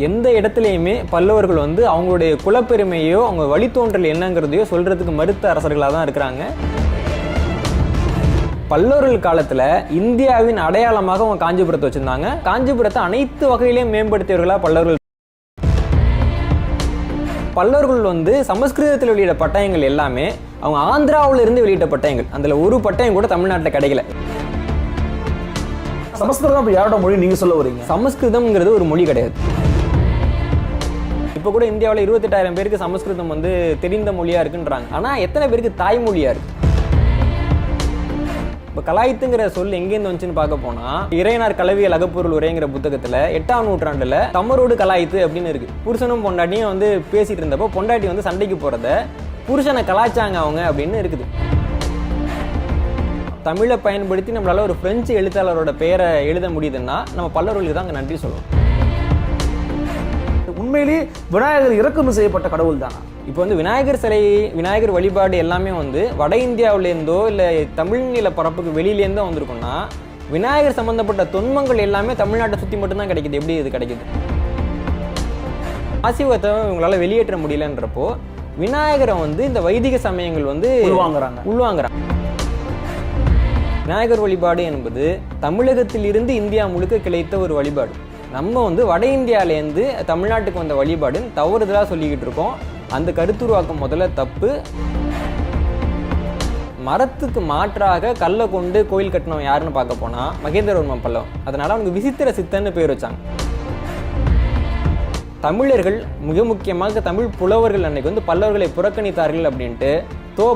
எந்த இடத்துலையுமே பல்லவர்கள் வந்து அவங்களுடைய குலப்பெருமையோ அவங்க வழித்தோன்றல் என்னங்கிறதையோ சொல்றதுக்கு மறுத்த அரசர்களாக தான் இருக்கிறாங்க. பல்லவர்கள் காலத்துல இந்தியாவின் அடையாளமாக அவங்க காஞ்சிபுரத்தை வச்சிருந்தாங்க. காஞ்சிபுரத்தை அனைத்து வகையிலையும் மேம்படுத்தியவர்களா பல்லவர்கள். பல்லவர்கள் வந்து சமஸ்கிருதத்தில் வெளியிட்ட பட்டயங்கள் எல்லாமே அவங்க ஆந்திராவில இருந்து வெளியிட்ட பட்டயங்கள். அதுல ஒரு பட்டயம் கூட தமிழ்நாட்டில் கிடைக்கல. சமஸ்கிருதம் யாரோட மொழி நீங்க சொல்ல வரீங்க? சமஸ்கிருதம்ங்கிறது ஒரு மொழி கிடையாது. இப்போ கூட இந்தியாவில் 28,000 பேருக்கு சமஸ்கிருதம் வந்து தெரிந்த மொழியா இருக்குன்றாங்க. ஆனா எத்தனை பேருக்கு தாய்மொழியா இருக்கு? இப்போ கலாய்த்துங்கிற சொல் எங்கேருந்து வந்துச்சுன்னு பார்க்க போனா இறையனார் கலவியல் அகப்பொருள் உரைங்கிற புத்தகத்துல 8ஆம் நூற்றாண்டுல தமரோடு கலாய்த்து அப்படின்னு இருக்கு. புருஷனும் பொண்டாட்டியும் வந்து பேசிட்டு இருந்தப்போ பொண்டாட்டி வந்து சண்டைக்கு போறத புருஷனை கலாய்ச்சாங்க அவங்க அப்படின்னு இருக்குது. தமிழை பயன்படுத்தி நம்மளால ஒரு பிரெஞ்சு எழுத்தாளரோட பெயரை எழுத முடியுதுன்னா நம்ம பல்லவர்களுக்கு தான் அங்கே நன்றி சொல்லணும். உண்மையிலேயே விநாயகர் இறக்குமதி செய்யப்பட்ட கடவுள் தானா? இப்போ வந்து விநாயகர் சிலை, விநாயகர் வழிபாடு எல்லாமே வந்து வட இந்தியாவிலேருந்தோ இல்லை தமிழ் நில பரப்புக்கு வெளியிலேருந்தோ வந்திருக்குன்னா விநாயகர் சம்பந்தப்பட்ட தொன்மங்கள் எல்லாமே தமிழ்நாட்டை சுற்றி மட்டும்தான் கிடைக்குது. எப்படி இது கிடைக்குது? ஆசிவத்தை இவங்களால வெளியேற்ற முடியலன்றப்போ விநாயகரை வந்து இந்த வைதிக சமயங்கள் வந்து உள்வாங்குறாங்க. விநாயகர் வழிபாடு என்பது தமிழகத்தில் இருந்து இந்தியா முழுக்க கிளைத்த ஒரு வழிபாடு. நம்ம வந்து வட இந்தியாவிலேருந்து தமிழ்நாட்டுக்கு வந்த வழிபாடுன்னு தவறுதலாக சொல்லிக்கிட்டு இருக்கோம். அந்த கருத்துருவாக்கம் முதல்ல தப்பு. மரத்துக்கு மாற்றாக கல்லை கொண்டு கோயில் கட்டினவன் யாருன்னு பார்க்க போனா மகேந்திரவர்மன் பல்லவன். அதனால அவனுக்கு விசித்திர சித்தன்னு பேர் வச்சாங்க. தமிழர்கள் மிக முக்கியமாக தமிழ் புலவர்கள் அன்னைக்கு வந்து பல்லவர்களை புறக்கணித்தார்கள் அப்படின்ட்டு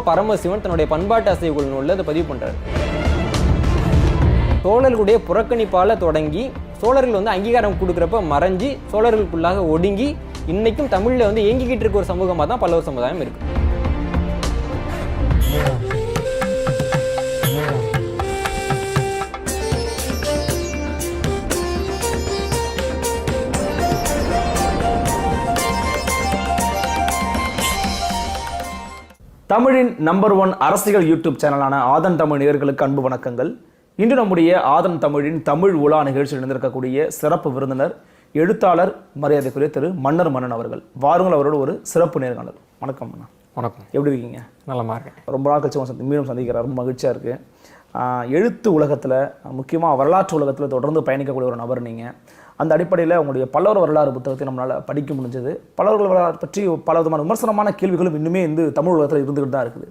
பரமசிவன் தன்னுடைய பண்பாட்டு அசைவுகள் நூலில் அதை பதிவு பண்றாரு. சோழர்களுடைய புறக்கணிப்பால தொடங்கி சோழர்கள் வந்து அங்கீகாரம் கொடுக்குறப்ப மறைஞ்சி சோழர்களுக்குள்ளாக ஒடுங்கி இன்னைக்கும் தமிழ்ல வந்து இயங்கிக்கிட்டு இருக்க ஒரு சமூகமாக தான் பல்லவர் சமுதாயம் இருக்கு. தமிழின் நம்பர் 1 அரசியல் யூடியூப் சேனலான ஆதன் தமிழ் நேயர்களுக்கு அன்பு வணக்கங்கள். இன்று நம்முடைய ஆதன் தமிழின் தமிழ் உலா நிகழ்ச்சியில் இணைந்திருக்கக்கூடிய சிறப்பு விருந்தினர் எழுத்தாளர் மரியாதைக்குரிய திரு மன்னர் மன்னன் அவர்கள். வாருங்கள் அவரோட ஒரு சிறப்பு நேர்காணல். வணக்கம் அண்ணா. வணக்கம். எப்படி இருக்கீங்க? நல்லமா இருக்கேன். ரொம்ப நாள் கழிச்சு மீண்டும் சந்திக்கிறார். ரொம்ப மகிழ்ச்சியாக இருக்குது. எழுத்து உலகத்தில், முக்கியமாக வரலாற்று உலகத்தில் தொடர்ந்து பயணிக்கக்கூடிய ஒரு நபர் நீங்கள். அந்த அடிப்படையில் உங்களுடைய பல்லவர் வரலாறு புத்தகத்தை நம்மளால் படிக்க முடிஞ்சது. பல்லவர்கள் வரலாறு பற்றி பல விதமான விமர்சனமான கேள்விகளும் இன்னுமே தமிழ் உலகத்தில் இருந்துகிட்டு தான் இருக்குது.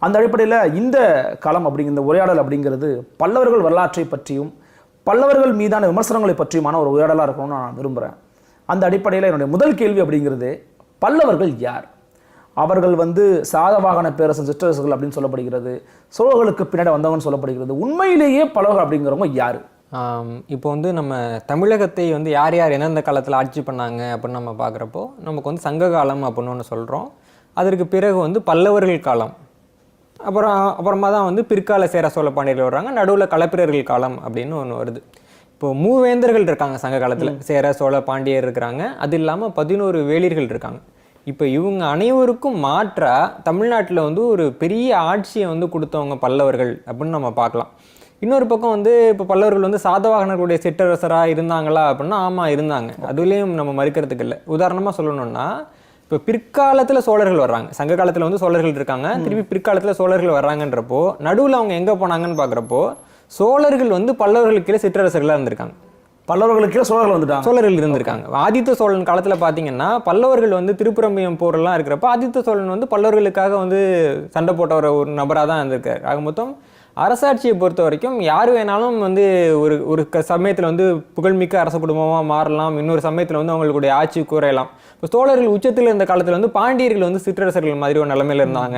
அந்த அடிப்படையில் இந்த காலம் அப்படிங்கிற இந்த உரையாடல் அப்படிங்கிறது பல்லவர்கள் வரலாற்றை பற்றியும் பல்லவர்கள் மீதான விமர்சனங்களை பற்றியுமான ஒரு உரையாடலாக இருக்கணும்னு நான் விரும்புகிறேன். அந்த அடிப்படையில் என்னுடைய முதல் கேள்வி அப்படிங்கிறது, பல்லவர்கள் யார்? அவர்கள் சாதவாகன பேரரசன் சிற்றரசுகள் அப்படின்னு சொல்லப்படுகிறது. சோழர்களுக்கு பின்னாடி வந்தவங்கன்னு சொல்லப்படுகிறது. உண்மையிலேயே பல்லவர்கள் அப்படிங்கிறவங்க யார்? இப்போ நம்ம தமிழகத்தை யார் யார் எந்தெந்த காலத்தில் ஆட்சி பண்ணாங்க அப்படின்னு நம்ம பார்க்குறப்போ நமக்கு சங்க காலம் அப்படின்னு ஒன்று சொல்கிறோம். அதற்கு பிறகு பல்லவர்கள் காலம், அப்புறமா தான் பிற்கால சேர சோழ பாண்டியர்கள் வர்றாங்க. நடுவில் களப்பிரர்கள் காலம் அப்படின்னு ஒன்று வருது. இப்போது மூவேந்தர்கள் இருக்காங்க சங்க காலத்தில். சேர சோழ பாண்டியர் இருக்கிறாங்க. அது இல்லாமல் 11 வேளிர்கள் இருக்காங்க. இப்போ இவங்க அனைவருக்கும் மாற்றாக தமிழ்நாட்டில் ஒரு பெரிய ஆட்சியை கொடுத்தவங்க பல்லவர்கள் அப்படின்னு நம்ம பார்க்கலாம். இன்னொரு பக்கம் இப்போ பல்லவர்கள் சாதவாகனர்களுடைய சிற்றரசராக இருந்தாங்களா அப்படின்னா ஆமாம் இருந்தாங்க. அதுலேயும் நம்ம மறுக்கிறதுக்கு இல்லை. உதாரணமாக சொல்லணும்னா இப்போ பிற்காலத்தில் சோழர்கள் வர்றாங்க. சங்க காலத்தில் சோழர்கள் இருக்காங்க. திருப்பி பிற்காலத்தில் சோழர்கள் வர்றாங்கன்றப்போ நடுவில் அவங்க எங்கே போனாங்கன்னு பார்க்குறப்போ சோழர்கள் பல்லவர்களுக்கு கீழே சிற்றரசர்களாக இருந்திருக்காங்க. பல்லவர்களுக்கு சோழர்கள் இருந்திருக்காங்க. ஆதித்த சோழன் காலத்தில் பார்த்தீங்கன்னா பல்லவர்கள் திருப்புரம்பியம் போரெல்லாம் இருக்கிறப்ப ஆதித்த சோழன் பல்லவர்களுக்காக சண்டை போட்ட ஒரு நபராக தான் இருந்திருக்காரு. ஆக மொத்தம் அரசாட்சியை பொறுத்த வரைக்கும் யார் வேணாலும் ஒரு சமயத்தில் புகழ்மிக்க அரச குடும்பமாக மாறலாம். இன்னொரு சமயத்தில் அவங்களுடைய ஆட்சி குறையலாம். இப்போ சோழர்கள் உச்சத்தில் இருந்த காலத்தில் பாண்டியர்கள் சிற்றரசர்கள் மாதிரி ஒரு நிலைமையில இருந்தாங்க.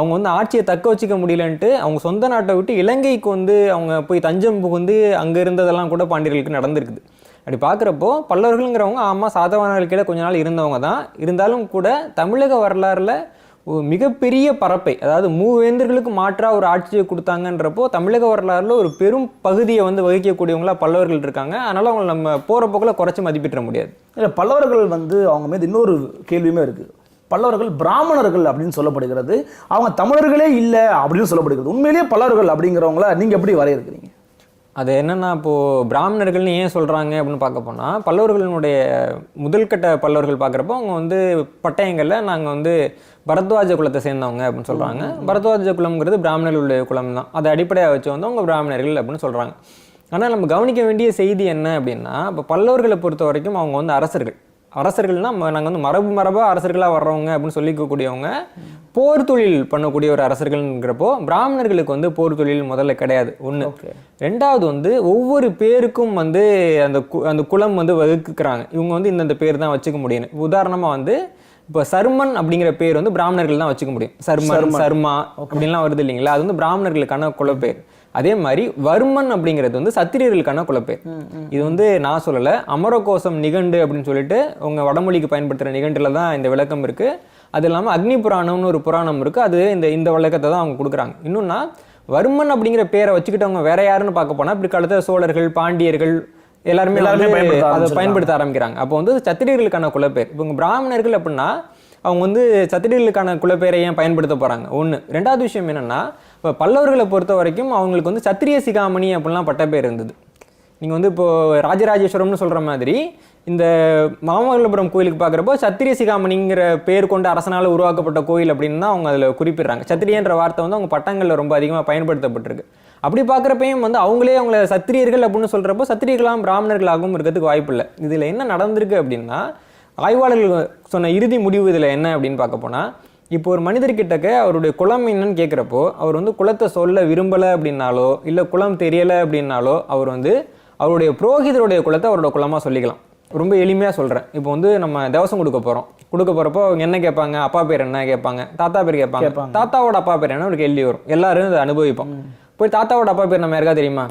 அவங்க ஆட்சியை தக்க வச்சுக்க முடியலன்ட்டு அவங்க சொந்த நாட்டை விட்டு இலங்கைக்கு அவங்க போய் தஞ்சம் புகுந்து அங்கே இருந்ததெல்லாம் கூட பாண்டியர்களுக்கு நடந்திருக்குது. அப்படி பார்க்குறப்போ பல்லவர்கள்ங்கிறவங்க ஆமாம் சாதவாகனர்களுக்கிட்ட கொஞ்ச நாள் இருந்தவங்க தான். இருந்தாலும் கூட தமிழக வரலாறுல மிகப்பெரிய பரப்பை, அதாவது மூவேந்தர்களுக்கு மாற்றா ஒரு ஆட்சியை கொடுத்தாங்கன்றப்போ தமிழக வரலாறுல ஒரு பெரும் பகுதியை வகிக்கக்கூடியவங்களா பல்லவர்கள் இருக்காங்க. அதனால அவங்க நம்ம போற போக்கில் குறைச்சி மதிப்பிட முடியாது. இல்லை, பல்லவர்கள் அவங்க மீது இன்னொரு கேள்வியுமே இருக்கு. பல்லவர்கள் பிராமணர்கள் அப்படின்னு சொல்லப்படுகிறது. அவங்க தமிழர்களே இல்லை அப்படின்னு சொல்லப்படுகிறது. உண்மையிலேயே பல்லவர்கள் அப்படிங்கிறவங்கள நீங்க எப்படி வரையறுக்கிறீங்க? அது என்னன்னா இப்போது பிராமணர்கள்னு ஏன் சொல்கிறாங்க அப்படின்னு பார்க்க போனால் பல்லவர்களுடைய முதல் கட்ட பல்லவர்கள் பார்க்குறப்போ அவங்க வந்து பட்டயங்களில் நாங்கள் வந்து பரத்வாஜ குலத்தை சேர்ந்தவங்க அப்படின்னு சொல்கிறாங்க. பரத்வாஜ குலம்ங்கிறது பிராமணர்களுடைய குலம் தான். அதை அடிப்படையாக வச்சு வந்து அவங்க பிராமணர்கள் அப்படின்னு சொல்கிறாங்க. ஆனால் நம்ம கவனிக்க வேண்டிய செய்தி என்ன அப்படின்னா, இப்போ பல்லவர்களை பொறுத்த வரைக்கும் அவங்க வந்து அரசர்கள்னால் நாங்கள் வந்து மரபாக அரசர்களாக வர்றவங்க அப்படின்னு சொல்லிக்கக்கூடியவங்க. போர் தொழில் பண்ணக்கூடிய ஒரு அரசர்கள்ங்கிறப்போ பிராமணர்களுக்கு வந்து போர் தொழில் முதல்ல கிடையாது ஒன்று. ரெண்டாவது வந்து ஒவ்வொரு பேருக்கும் வந்து அந்த குலம் வந்து வகுக்குறாங்க. இவங்க வந்து இந்தந்த பேர் தான் வச்சுக்க முடியும். உதாரணமாக வந்து இப்போ சர்மன் அப்படிங்கிற பேர் வந்து பிராமணர்கள் தான் வச்சுக்க முடியும். சர்மா அப்படின்லாம் வருது இல்லைங்களா, அது வந்து பிராமணர்களுக்கான குலப்பேர். அதே மாதிரி வர்மன் அப்படிங்கிறது வந்து சத்திரியர்களுக்கான குலப்பேர். இது வந்து நான் சொல்லலை, அமரகோசம் நிகண்டு அப்படின்னு சொல்லிட்டு உங்க வடமொழிக்கு பயன்படுத்துகிற நிகண்டுல தான் இந்த விளக்கம் இருக்கு. அது இல்லாமல் அக்னி புராணம்னு ஒரு புராணம் இருக்கு, அது இந்த விளக்கத்தை தான் அவங்க கொடுக்குறாங்க. இன்னொன்னா வர்மன் அப்படிங்கிற பேரை வச்சுக்கிட்டவங்க வேற யாருன்னு பார்க்க போனா இப்படி காலத்துல சோழர்கள், பாண்டியர்கள் எல்லாருமே அதை பயன்படுத்த ஆரம்பிக்கிறாங்க. அப்போ வந்து சத்திரியர்களுக்கான குலப்பேர். இப்போ பிராமணர்கள் அப்படின்னா அவங்க வந்து சத்திரியர்களுக்கான குலப்பேரை ஏன் பயன்படுத்த போறாங்க ஒன்று. ரெண்டாவது விஷயம் என்னன்னா, இப்போ பல்லவர்களை பொறுத்த வரைக்கும் அவங்களுக்கு வந்து சத்திரிய சிகாமணி அப்படின்லாம் பட்ட பேர் இருந்தது. நீங்கள் வந்து இப்போது ராஜராஜேஸ்வரம்னு சொல்கிற மாதிரி இந்த மாமல்லபுரம் கோயிலுக்கு பார்க்குறப்போ சத்திரிய சிகாமணிங்கிற பேர் கொண்ட அரசனால் உருவாக்கப்பட்ட கோயில் அப்படின்னு தான் அவங்க அதில் குறிப்பிடுறாங்க. சத்திரியன்ற வார்த்தை வந்து அவங்க பட்டங்களில் ரொம்ப அதிகமாக பயன்படுத்தப்பட்டிருக்கு. அப்படி பார்க்குறப்பையும் வந்து அவங்கள சத்திரியர்கள் அப்படின்னு சொல்கிறப்போ சத்திரியர்களாகவும் பிராமணர்களாகவும் இருக்கிறதுக்கு வாய்ப்பு இல்லை. இதில் என்ன நடந்திருக்கு அப்படின்னா, ஆய்வாளர்கள் சொன்ன இறுதி முடிவு இதில் என்ன அப்படின்னு பார்க்க போனால், இப்போ ஒரு மனிதர்கிட்டக்க அவருடைய குலம் என்னன்னு கேட்குறப்போ அவர் வந்து குலத்தை சொல்ல விரும்பலை அப்படின்னாலோ இல்லை குலம் தெரியலை அப்படின்னாலோ அவர் வந்து அவருடைய புரோகிதருடைய குலத்தை அவரோட குலமாக சொல்லிக்கலாம். ரொம்ப எளிமையாக சொல்கிறேன். இப்போ வந்து நம்ம தேவசம் கொடுக்க போகிறப்போ அவங்க என்ன கேட்பாங்க, அப்பா பேர் என்ன கேட்பாங்க, தாத்தா பேர் கேட்பாங்க. தாத்தாவோட அப்பா பேர் என்ன ஒரு கேள்வி வரும். எல்லாரும் அதை அனுபவிப்போம். போய் தாத்தாவோட அப்பா பேர் நம்ம யாருக்கா தெரியுமா,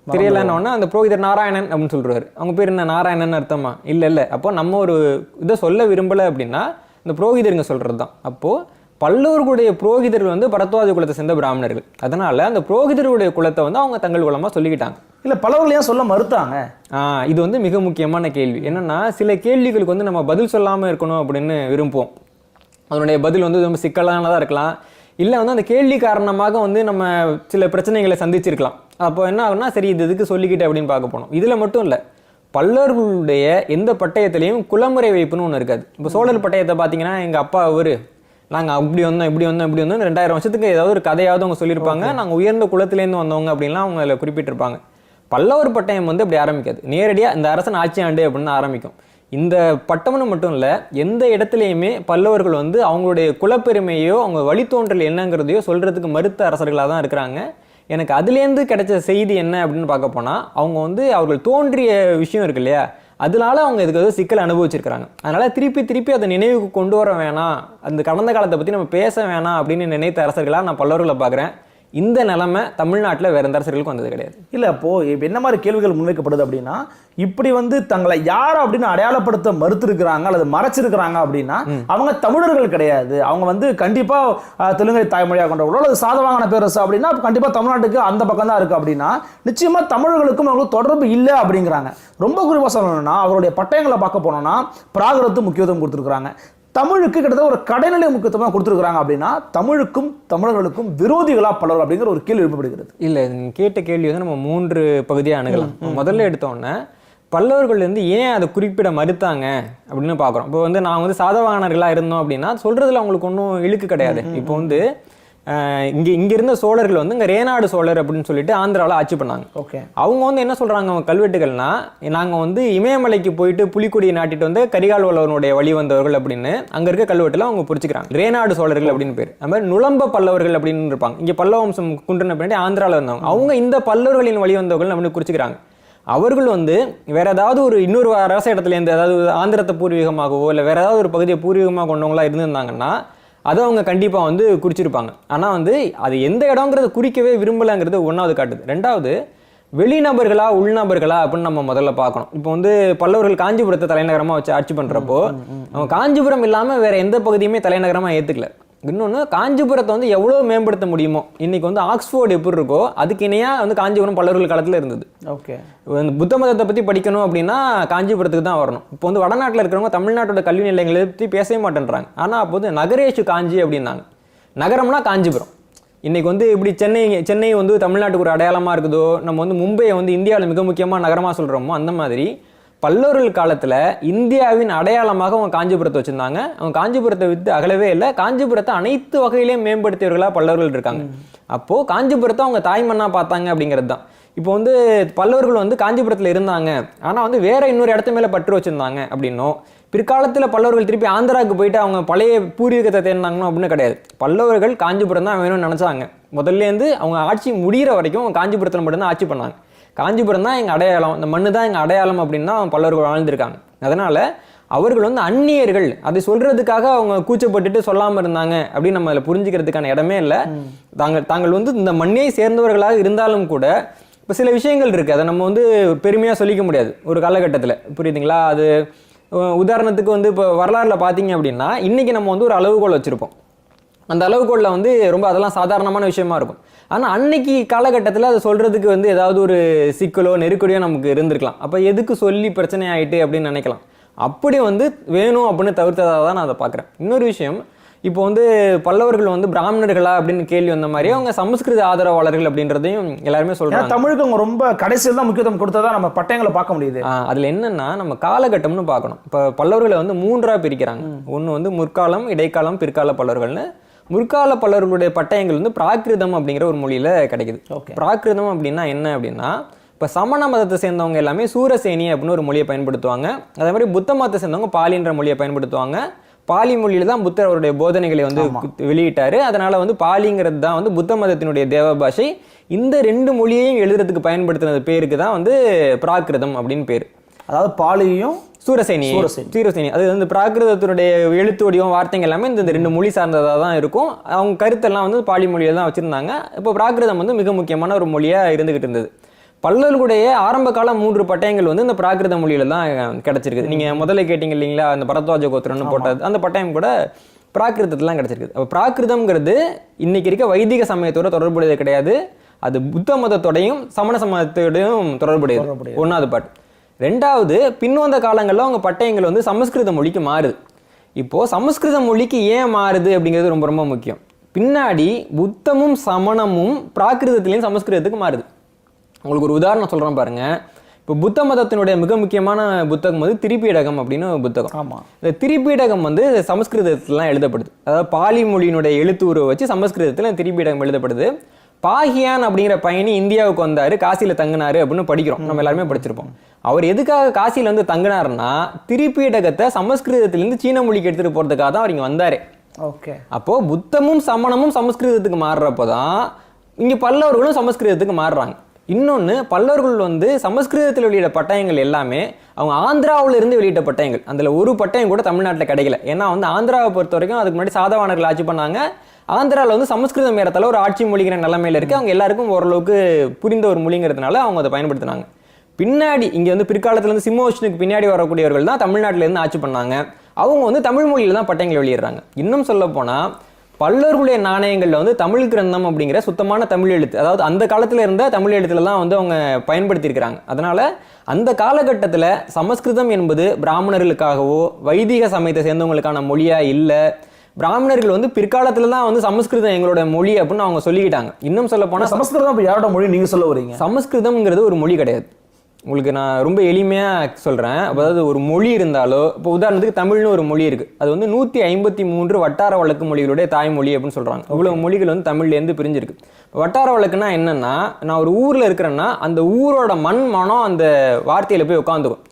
தெரியலன்னா அந்த புரோகிதர் நாராயணன் அப்படின்னு சொல்றாரு. அவங்க பேர் என்ன நாராயணன் அர்த்தமா? இல்லை. அப்போ நம்ம ஒரு இதை சொல்ல விரும்பலை அப்படின்னா இந்த புரோகிதருங்க சொல்றது தான். அப்போ பல்லவர்களுடைய புரோகிதர்கள் வந்து பரத்வாஜ குலத்தை சேர்ந்த பிராமணர்கள். அதனால அந்த புரோகிதருடைய குலத்தை வந்து அவங்க தங்கள் குலமா சொல்லிக்கிட்டாங்க. இல்லை பல்லவர்கள் ஏன் சொல்ல மறுத்தாங்க? இது வந்து மிக முக்கியமான கேள்வி. என்னன்னா, சில கேள்விகளுக்கு வந்து நம்ம பதில் சொல்லாமல் இருக்கணும் அப்படின்னு விரும்புவோம். அதனுடைய பதில் வந்து ரொம்ப சிக்கலானதாக இருக்கலாம். இல்லை வந்து அந்த கேள்வி காரணமாக வந்து நம்ம சில பிரச்சனைகளை சந்திச்சிருக்கலாம். அப்போ என்ன ஆகுனா, சரி இது இதுக்கு சொல்லிக்கிட்டு அப்படின்னு பார்க்க போனோம். இதில் மட்டும் இல்லை, பல்லவர்களுடைய எந்த பட்டயத்திலையும் குலமுறை வைப்புன்னு ஒன்று இருக்காது. இப்போ சோழர் பட்டயத்தை பார்த்தீங்கன்னா எங்கள் அப்பா நாங்கள் அப்படி வந்தோம் இப்படி வந்தோம் 2000 வருஷத்துக்கு ஏதாவது ஒரு கதையாவது அவங்க சொல்லியிருப்பாங்க. நாங்கள் உயர்ந்த குலத்திலேருந்து வந்தவங்க அப்படின்லாம் அவங்க அதில் குறிப்பிட்டிருப்பாங்க. பல்லவர் பட்டயம் வந்து அப்படி ஆரம்பிக்காது. நேரடியாக இந்த அரசன் ஆட்சி ஆண்டு அப்படின்னு ஆரம்பிக்கும். இந்த பட்டம்னு மட்டும் இல்லை, எந்த இடத்துலையுமே பல்லவர்கள் வந்து அவங்களுடைய குலப்பெருமையோ அவங்க வழித்தோன்றல் என்னங்கிறதையோ சொல்கிறதுக்கு மறுத்த அரசர்களாக தான் இருக்கிறாங்க. எனக்கு அதுலேருந்து கிடைச்ச செய்தி என்ன அப்படின்னு பார்க்க போனால், அவங்க வந்து அவர்கள் தோன்றிய விஷயம் இருக்கு இல்லையா, அதனால அவங்க இதுக்கு வந்து சிக்கல் அனுபவிச்சிருக்கிறாங்க. அதனால திருப்பி அதை நினைவுக்கு கொண்டு வர வேணாம், அந்த கடந்த காலத்தை பற்றி நம்ம பேச வேணாம் அப்படின்னு நினைத்த அரசர்களாக நான் பல்லவர்களை பார்க்குறேன். இந்த நிலைமை தமிழ்நாட்டில் வேற எந்த அரசர்களுக்கும் வந்தது கிடையாது. இல்லை, அப்போது என்ன மாதிரி கேள்விகள் முன்வைக்கப்படுது அப்படின்னா, இப்படி வந்து தங்களை யார் அப்படின்னு அடையாளப்படுத்த மறுத்திருக்கிறாங்க அல்லது மறைச்சிருக்கிறாங்க அப்படின்னா அவங்க தமிழர்கள் கிடையாது. அவங்க வந்து கண்டிப்பாக தெலுங்கை தாய்மொழியாக கொண்டவர்களோ அல்லது சாதவாகன பேரரசு அப்படின்னா கண்டிப்பாக தமிழ்நாட்டுக்கு அந்த பக்கம் தான் இருக்குது அப்படின்னா நிச்சயமாக தமிழர்களுக்கும் அவங்களுக்கு தொடர்பு இல்லை அப்படிங்கிறாங்க. ரொம்ப குறிப்பாக சொல்லணும்னா அவருடைய பட்டயங்களை பார்க்க போனோம்னா பிராகிருதத்துக்கு முக்கியத்துவம் கொடுத்துருக்குறாங்க. தமிழுக்கு கிட்டத்தட்ட ஒரு கடைநிலை முக்கியத்துவமாக கொடுத்துருக்காங்க. அப்படின்னா தமிழுக்கும் தமிழர்களுக்கும் விரோதிகளா பலர் அப்படிங்கிற ஒரு கேள்வி எழுப்பப்படுகிறது. இல்லை, கேட்ட கேள்வி வந்து நம்ம 3 பகுதியாக அணுகலாம். முதல்ல எடுத்தோன்னே பல்லவர்கள் வந்து ஏன் அதை குறிப்பிட மறுத்தாங்க அப்படின்னு பார்க்குறோம். இப்போ வந்து நான் வந்து சாதவாகனர்களாக இருந்தோம் அப்படின்னா சொல்றதுல அவங்களுக்கு ஒன்றும் இழுக்கு கிடையாது. இப்போ வந்து இங்க இருந்த சோழர்கள் வந்து இங்க ரேனாடு சோழர் அப்படின்னு சொல்லிட்டு ஆந்திராவில் ஆட்சி பண்ணாங்க. அவங்க வந்து என்ன சொல்றாங்க, அவங்க கல்வெட்டுகள்னா நாங்க வந்து இமயமலைக்கு போயிட்டு புலிக்கொடியை நாட்டிட்டு வந்து கரிகால் வல்லவனுடைய வழி வந்தவர்கள் அப்படின்னு அங்க இருக்க கல்வெட்டுல அவங்க குறிச்சுக்கிறாங்க. ரேனாடு சோழர்கள் அப்படின்னு பேர். அது மாதிரி நுளம்ப பல்லவர்கள் அப்படின்னு இருப்பாங்க. இங்க பல்லவ வம்சம் குன்றின பின்னாடி ஆந்திராவில் இருந்தவங்க. அவங்க இந்த பல்லவர்களின் வழி வந்தவர்கள் அப்படின்னு குறிச்சுக்கிறாங்க. அவர்கள் வந்து வேற ஏதாவது ஒரு இன்னொரு அரச இடத்துல இருந்து அதாவது ஆந்திரத்தை பூர்வீகமாகவோ இல்லை வேற ஏதாவது ஒரு பகுதியை பூர்வீகமாக கொண்டவங்களா இருந்திருந்தாங்கன்னா அதை அவங்க கண்டிப்பாக வந்து குறிச்சிருப்பாங்க. ஆனால் வந்து அது எந்த இடங்கிறத குறிக்கவே விரும்பலைங்கிறது ஒன்றாவது காட்டுது. ரெண்டாவது, வெளிநபர்களா உள்நபர்களா அப்படின்னு நம்ம முதல்ல பார்க்கணும். இப்போ வந்து பல்லவர்கள் காஞ்சிபுரத்தை தலைநகரமாக வச்சு ஆட்சி பண்ணுறப்போ அவங்க காஞ்சிபுரம் இல்லாமல் வேற எந்த பகுதியுமே தலைநகரமாக ஏற்றுக்கல. இன்னொன்று, காஞ்சிபுரத்தை வந்து எவ்வளோ மேம்படுத்த முடியுமோ, இன்னைக்கு வந்து ஆக்ஸ்போர்டு எப்படி இருக்கோ அதுக்கு இணையாக வந்து காஞ்சிபுரம் பல்லவர்கள் காலத்தில் இருந்தது. புத்த மதத்தை பற்றி படிக்கணும் அப்படின்னா காஞ்சிபுரத்துக்கு தான் வரணும். இப்போ வந்து வடநாட்டில் இருக்கிறவங்க தமிழ்நாட்டோட கல்வி நிலையங்களை பற்றி பேசவே மாட்டேன்றாங்க. ஆனால் அப்போது நகரேஷு காஞ்சி அப்படின்னாங்க. நகரம்னா காஞ்சிபுரம். இன்னைக்கு வந்து இப்படி சென்னை வந்து தமிழ்நாட்டுக்கு ஒரு அடையாளமாக இருக்குதோ, நம்ம வந்து மும்பையை வந்து இந்தியாவில் மிக முக்கியமான நகரமாக சொல்கிறோமோ, அந்த மாதிரி பல்லவர்கள் காலத்தில் இந்தியாவின் அடையாளமாக அவங்க காஞ்சிபுரத்தை வச்சுருந்தாங்க. அவங்க காஞ்சிபுரத்தை விட்டு அகலவே இல்லை. காஞ்சிபுரத்தை அனைத்து வகையிலையும் மேம்படுத்தியவர்களாக பல்லவர்கள் இருக்காங்க. அப்போது காஞ்சிபுரத்தை அவங்க தாய்மண்ணாக பார்த்தாங்க அப்படிங்கிறது தான். இப்போ வந்து பல்லவர்கள் வந்து காஞ்சிபுரத்தில் இருந்தாங்க, ஆனால் வந்து வேற இன்னொரு இடத்து மேலே பற்று வச்சுருந்தாங்க அப்படின்னும், பிற்காலத்தில் பல்லவர்கள் திருப்பி ஆந்திராவுக்கு போயிட்டு அவங்க பழைய பூர்வீகத்தை தேர்ந்தாங்கன்னு அப்படின்னு கிடையாது. பல்லவர்கள் காஞ்சிபுரம் தான் வேணும்னு நினச்சாங்க. முதல்லேருந்து அவங்க ஆட்சி முடிகிற வரைக்கும் அவங்க காஞ்சிபுரத்தில் மட்டும்தான் ஆட்சி பண்ணாங்க. காஞ்சிபுரம் தான் எங்கள் அடையாளம், இந்த மண்ணு தான் எங்கள் அடையாளம் அப்படின்னு தான் பல்லவர்கள் வாழ்ந்திருக்காங்க. அதனால் அவர்கள் வந்து அந்நியர்கள், அதை சொல்கிறதுக்காக அவங்க கூச்சப்பட்டுட்டு சொல்லாமல் இருந்தாங்க அப்படின்னு நம்ம அதில் புரிஞ்சுக்கிறதுக்கான இடமே இல்லை. தாங்கள் வந்து இந்த மண்ணை சேர்ந்தவர்களாக இருந்தாலும் கூட இப்போ சில விஷயங்கள் இருக்குது, அதை நம்ம வந்து பெருமையாக சொல்லிக்க முடியாது ஒரு காலகட்டத்தில், புரியுதுங்களா? அது உதாரணத்துக்கு வந்து இப்போ வரலாறில் பார்த்தீங்க அப்படின்னா, இன்றைக்கி நம்ம வந்து ஒரு அளவுகோல் வச்சுருப்போம். அந்த அளவுகோலில் வந்து ரொம்ப அதெல்லாம் சாதாரணமான விஷயமா இருக்கும். ஆனால் அன்னைக்கு காலகட்டத்தில் அதை சொல்கிறதுக்கு வந்து ஏதாவது ஒரு சிக்கலோ நெருக்கடியோ நமக்கு இருந்திருக்கலாம். அப்போ எதுக்கு சொல்லி பிரச்சனை ஆகிட்டு அப்படின்னு நினைக்கலாம். அப்படி வந்து வேணும் அப்படின்னு தவிர்த்ததாக தான் நான் அதை பார்க்குறேன். இன்னொரு விஷயம், இப்போ வந்து பல்லவர்கள் வந்து பிராமணர்களா அப்படின்னு கேள்வி வந்த மாதிரி அவங்க சமஸ்கிருத ஆதரவாளர்கள் அப்படின்றதையும் எல்லாருமே சொல்றாங்க. தமிழுக்கு அவங்க ரொம்ப கடைசியில் தான் முக்கியத்துவம் கொடுத்ததா நம்ம பட்டயங்களை பார்க்க முடியுது. அதுல என்னன்னா நம்ம காலகட்டம்னு பார்க்கணும். இப்போ பல்லவர்களை வந்து 3ஆ பிரிக்கிறாங்க. ஒன்று வந்து முற்காலம், இடைக்காலம், பிற்கால பல்லவர்கள்னு. முற்கால பல்லவர்களுடைய பட்டயங்கள் வந்து பிராகிருதம் அப்படிங்கிற ஒரு மொழியில கிடைக்குது. பிராகிருதம் அப்படின்னா என்ன அப்படின்னா, இப்போ சமண மதத்தை சேர்ந்தவங்க எல்லாமே சூரசேனி அப்படின்னு ஒரு மொழியை பயன்படுத்துவாங்க. அதே மாதிரி புத்த மதத்தை சேர்ந்தவங்க பாலின்ற மொழியை பயன்படுத்துவாங்க. பாலி மொழியில தான் புத்தர் அவருடைய போதனைகளை வந்து வெளியிட்டாரு. அதனால வந்து பாலிங்கிறது தான் வந்து புத்த மதத்தினுடைய தேவ பாஷை. இந்த 2 மொழியையும் எழுதுறதுக்கு பயன்படுத்தினது பேருக்கு தான் வந்து பிராகிருதம் அப்படின்னு பேர். அதாவது பாலியும் சூரசேனி அது வந்து பிராகிருதத்தினுடைய எழுத்து வடிவம் வார்த்தைங்க எல்லாமே இந்த 2 மொழி சார்ந்ததாக தான் இருக்கும். அவங்க கருத்தெல்லாம் வந்து பாலி மொழியில தான் வச்சிருந்தாங்க. இப்போ பிராகிருதம் வந்து மிக முக்கியமான ஒரு மொழியா இருந்துகிட்டு இருந்தது. பல்லவர்களுடைய ஆரம்ப கால 3 பட்டயங்கள் வந்து இந்த பிராகிருத மொழியில தான் கிடைச்சிருக்குது. நீங்க முதல்ல கேட்டீங்க இல்லைங்களா, அந்த பரத்வாஜ கோத்திரம்னு போட்டது, அந்த பட்டயம் கூட பிராகிருதத்துல கிடைச்சிருக்குது. அப்போ பிராகிருதம்ங்கிறது இன்னைக்கு இருக்க வைதிக சமயத்தோட தொடர்புடையது கிடையாது. அது புத்த மதத்தோடையும் சமண சமயத்தோடையும் தொடர்புடையது. 1வது பாட்டு. 2வது, பின்வந்த காலங்களில் அவங்க பட்டயங்கள் வந்து சமஸ்கிருத மொழிக்கு மாறுது. இப்போ சமஸ்கிருத மொழிக்கு ஏன் மாறுது அப்படிங்கிறது ரொம்ப ரொம்ப முக்கியம். பின்னாடி புத்தமும் சமணமும் பிராகிருதத்திலையும் சமஸ்கிருதத்துக்கு மாறுது. உங்களுக்கு ஒரு உதாரணம் சொல்கிறேன் பாருங்க. இப்போ புத்த மதத்தினுடைய மிக முக்கியமான புத்தகம் வந்து திரிபீடகம் அப்படின்னு புத்தகம். ஆமாம். இந்த திரிபீடகம் வந்து சமஸ்கிருதத்திலாம் எழுதப்படுது. அதாவது பாலி மொழியினுடைய எழுத்து உருவை வச்சு சமஸ்கிருதத்தில் திரிபீடகம் எழுதப்படுது. பாகியான் அப்படிங்கிற பயணி இந்தியாவுக்கு வந்தார், காசியில் தங்கினாரு அப்படின்னு படிக்கிறோம், நம்ம எல்லாருமே படிச்சிருப்போம். அவர் எதுக்காக காசியில் வந்து தங்கினாருன்னா, திரிபீடகத்தை சமஸ்கிருதத்திலேருந்து சீன மொழிக்கு எடுத்துகிட்டு போகிறதுக்காக தான் அவர் இங்கே வந்தார். ஓகே. அப்போது புத்தமும் சமணமும் சமஸ்கிருதத்துக்கு மாறுறப்போ தான் இங்கே பல்லவர்களும் சமஸ்கிருதத்துக்கு மாறுறாங்க. இன்னொன்று, பல்லவர்கள் வந்து சமஸ்கிருதத்தில் வெளியிட்ட பட்டயங்கள் எல்லாமே அவங்க ஆந்திராவில் இருந்து வெளியிட்ட பட்டயங்கள். அதில் ஒரு பட்டயம் கூட தமிழ்நாட்டில் கிடைக்கல. ஏன்னா வந்து ஆந்திராவை பொறுத்த வரைக்கும் அதுக்கு முன்னாடி சாதவானர்கள் ஆட்சி பண்ணாங்க. ஆந்திராவில் வந்து சமஸ்கிருதம் ஏறத்தால ஒரு ஆட்சி மொழிங்கிற நிலைமையில் இருக்குது. அவங்க எல்லாருக்கும் ஓரளவுக்கு புரிந்த ஒரு மொழிங்கிறதுனால அவங்க அதை பயன்படுத்தினாங்க. பின்னாடி இங்கே வந்து பிற்காலத்தில் வந்து சிம்மோஷனுக்கு பின்னாடி வரக்கூடியவர்கள் தான் தமிழ்நாட்டிலேருந்து ஆட்சி பண்ணாங்க. அவங்க வந்து தமிழ் மொழியில் தான் பட்டயங்கள் வெளியிடுறாங்க. இன்னும் சொல்ல போனால் பல்லவர்களுடைய நாணயங்களில் வந்து தமிழ் கிரந்தம் அப்படிங்கிற சுத்தமான தமிழ் எழுத்து, அதாவது அந்த காலத்தில் இருந்த தமிழ் எழுத்துல தான் வந்து அவங்க பயன்படுத்தியிருக்கிறாங்க. அதனால் அந்த காலகட்டத்தில் சமஸ்கிருதம் என்பது பிராமணர்களுக்காகவோ வைதிக சமயத்தை சேர்ந்தவங்களுக்கான மொழியாக இல்லை. பிராமணர்கள் வந்து பிற்காலத்தில் தான் வந்து சமஸ்கிருதம் எங்களோட மொழி அப்படின்னு அவங்க சொல்லிக்கிட்டாங்க. இன்னும் சொல்ல போனால் சமஸ்கிருதம் யாரோட மொழி நீங்கள் சொல்ல வரீங்க? சமஸ்கிருதம்ங்கிறது ஒரு மொழி கிடையாது. உங்களுக்கு நான் ரொம்ப எளிமையாக சொல்கிறேன். அதாவது ஒரு மொழி இருந்தாலோ, இப்போ உதாரணத்துக்கு தமிழ்னு ஒரு மொழி இருக்குது, அது வந்து 153 வட்டார வழக்கு மொழிகளுடைய தாய்மொழி அப்படின்னு சொல்கிறாங்க. இவ்வளோ மொழிகள் வந்து தமிழ்லேருந்து பிரிஞ்சிருக்கு. வட்டார வழக்குனா என்னென்னா, நான் ஒரு ஊரில் இருக்கிறேன்னா அந்த ஊரோட மனம் அந்த வார்த்தையில் போய் உட்காந்துக்கும்.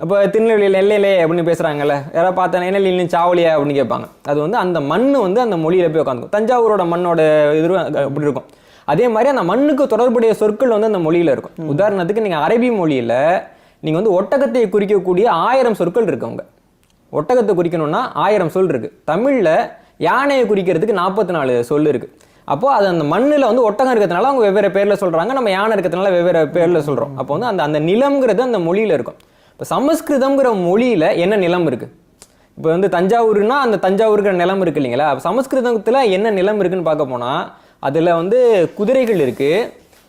இப்போ திருநெல்வேலியில் எல்லையிலே அப்படின்னு பேசுகிறாங்கல்ல, யாராவது பார்த்தா நெல்லையிலும் சாவலியா அப்படின்னு கேட்பாங்க. அது வந்து அந்த மண் வந்து அந்த மொழியில் போய் உட்காந்துக்கும். தஞ்சாவூரோட மண்ணோட இது அப்படி இருக்கும். அதே மாதிரி அந்த மண்ணுக்கு தொடர்புடைய சொற்கள் வந்து அந்த மொழியில் இருக்கும். உதாரணத்துக்கு நீங்கள் அரபி மொழியில் நீங்கள் வந்து ஒட்டகத்தை குறிக்கக்கூடிய 1000 சொற்கள் இருக்கு. அவங்க ஒட்டகத்தை குறிக்கணும்னா 1000 சொல் இருக்குது. தமிழில் யானையை குறிக்கிறதுக்கு 44 சொல் இருக்குது. அப்போது அது அந்த மண்ணில் வந்து ஒட்டகம் இருக்கிறதுனால அவங்க வெவ்வேறு பேரில் சொல்கிறாங்க, நம்ம யானை இருக்கிறதுனால வெவ்வேறு பேரில் சொல்கிறோம். அப்போ வந்து அந்த அந்த நிலம்ங்கிறது அந்த மொழியில் இருக்கும். இப்போ சமஸ்கிருதம்ங்கிற மொழியில் என்ன நிலம் இருக்குது? இப்போ வந்து தஞ்சாவூர்னா அந்த தஞ்சாவூருங்கிற நிலம் இருக்குது இல்லைங்களா? சமஸ்கிருதத்தில் என்ன நிலம் இருக்குன்னு பார்க்க போனால் அதில் வந்து குதிரைகள் இருக்குது,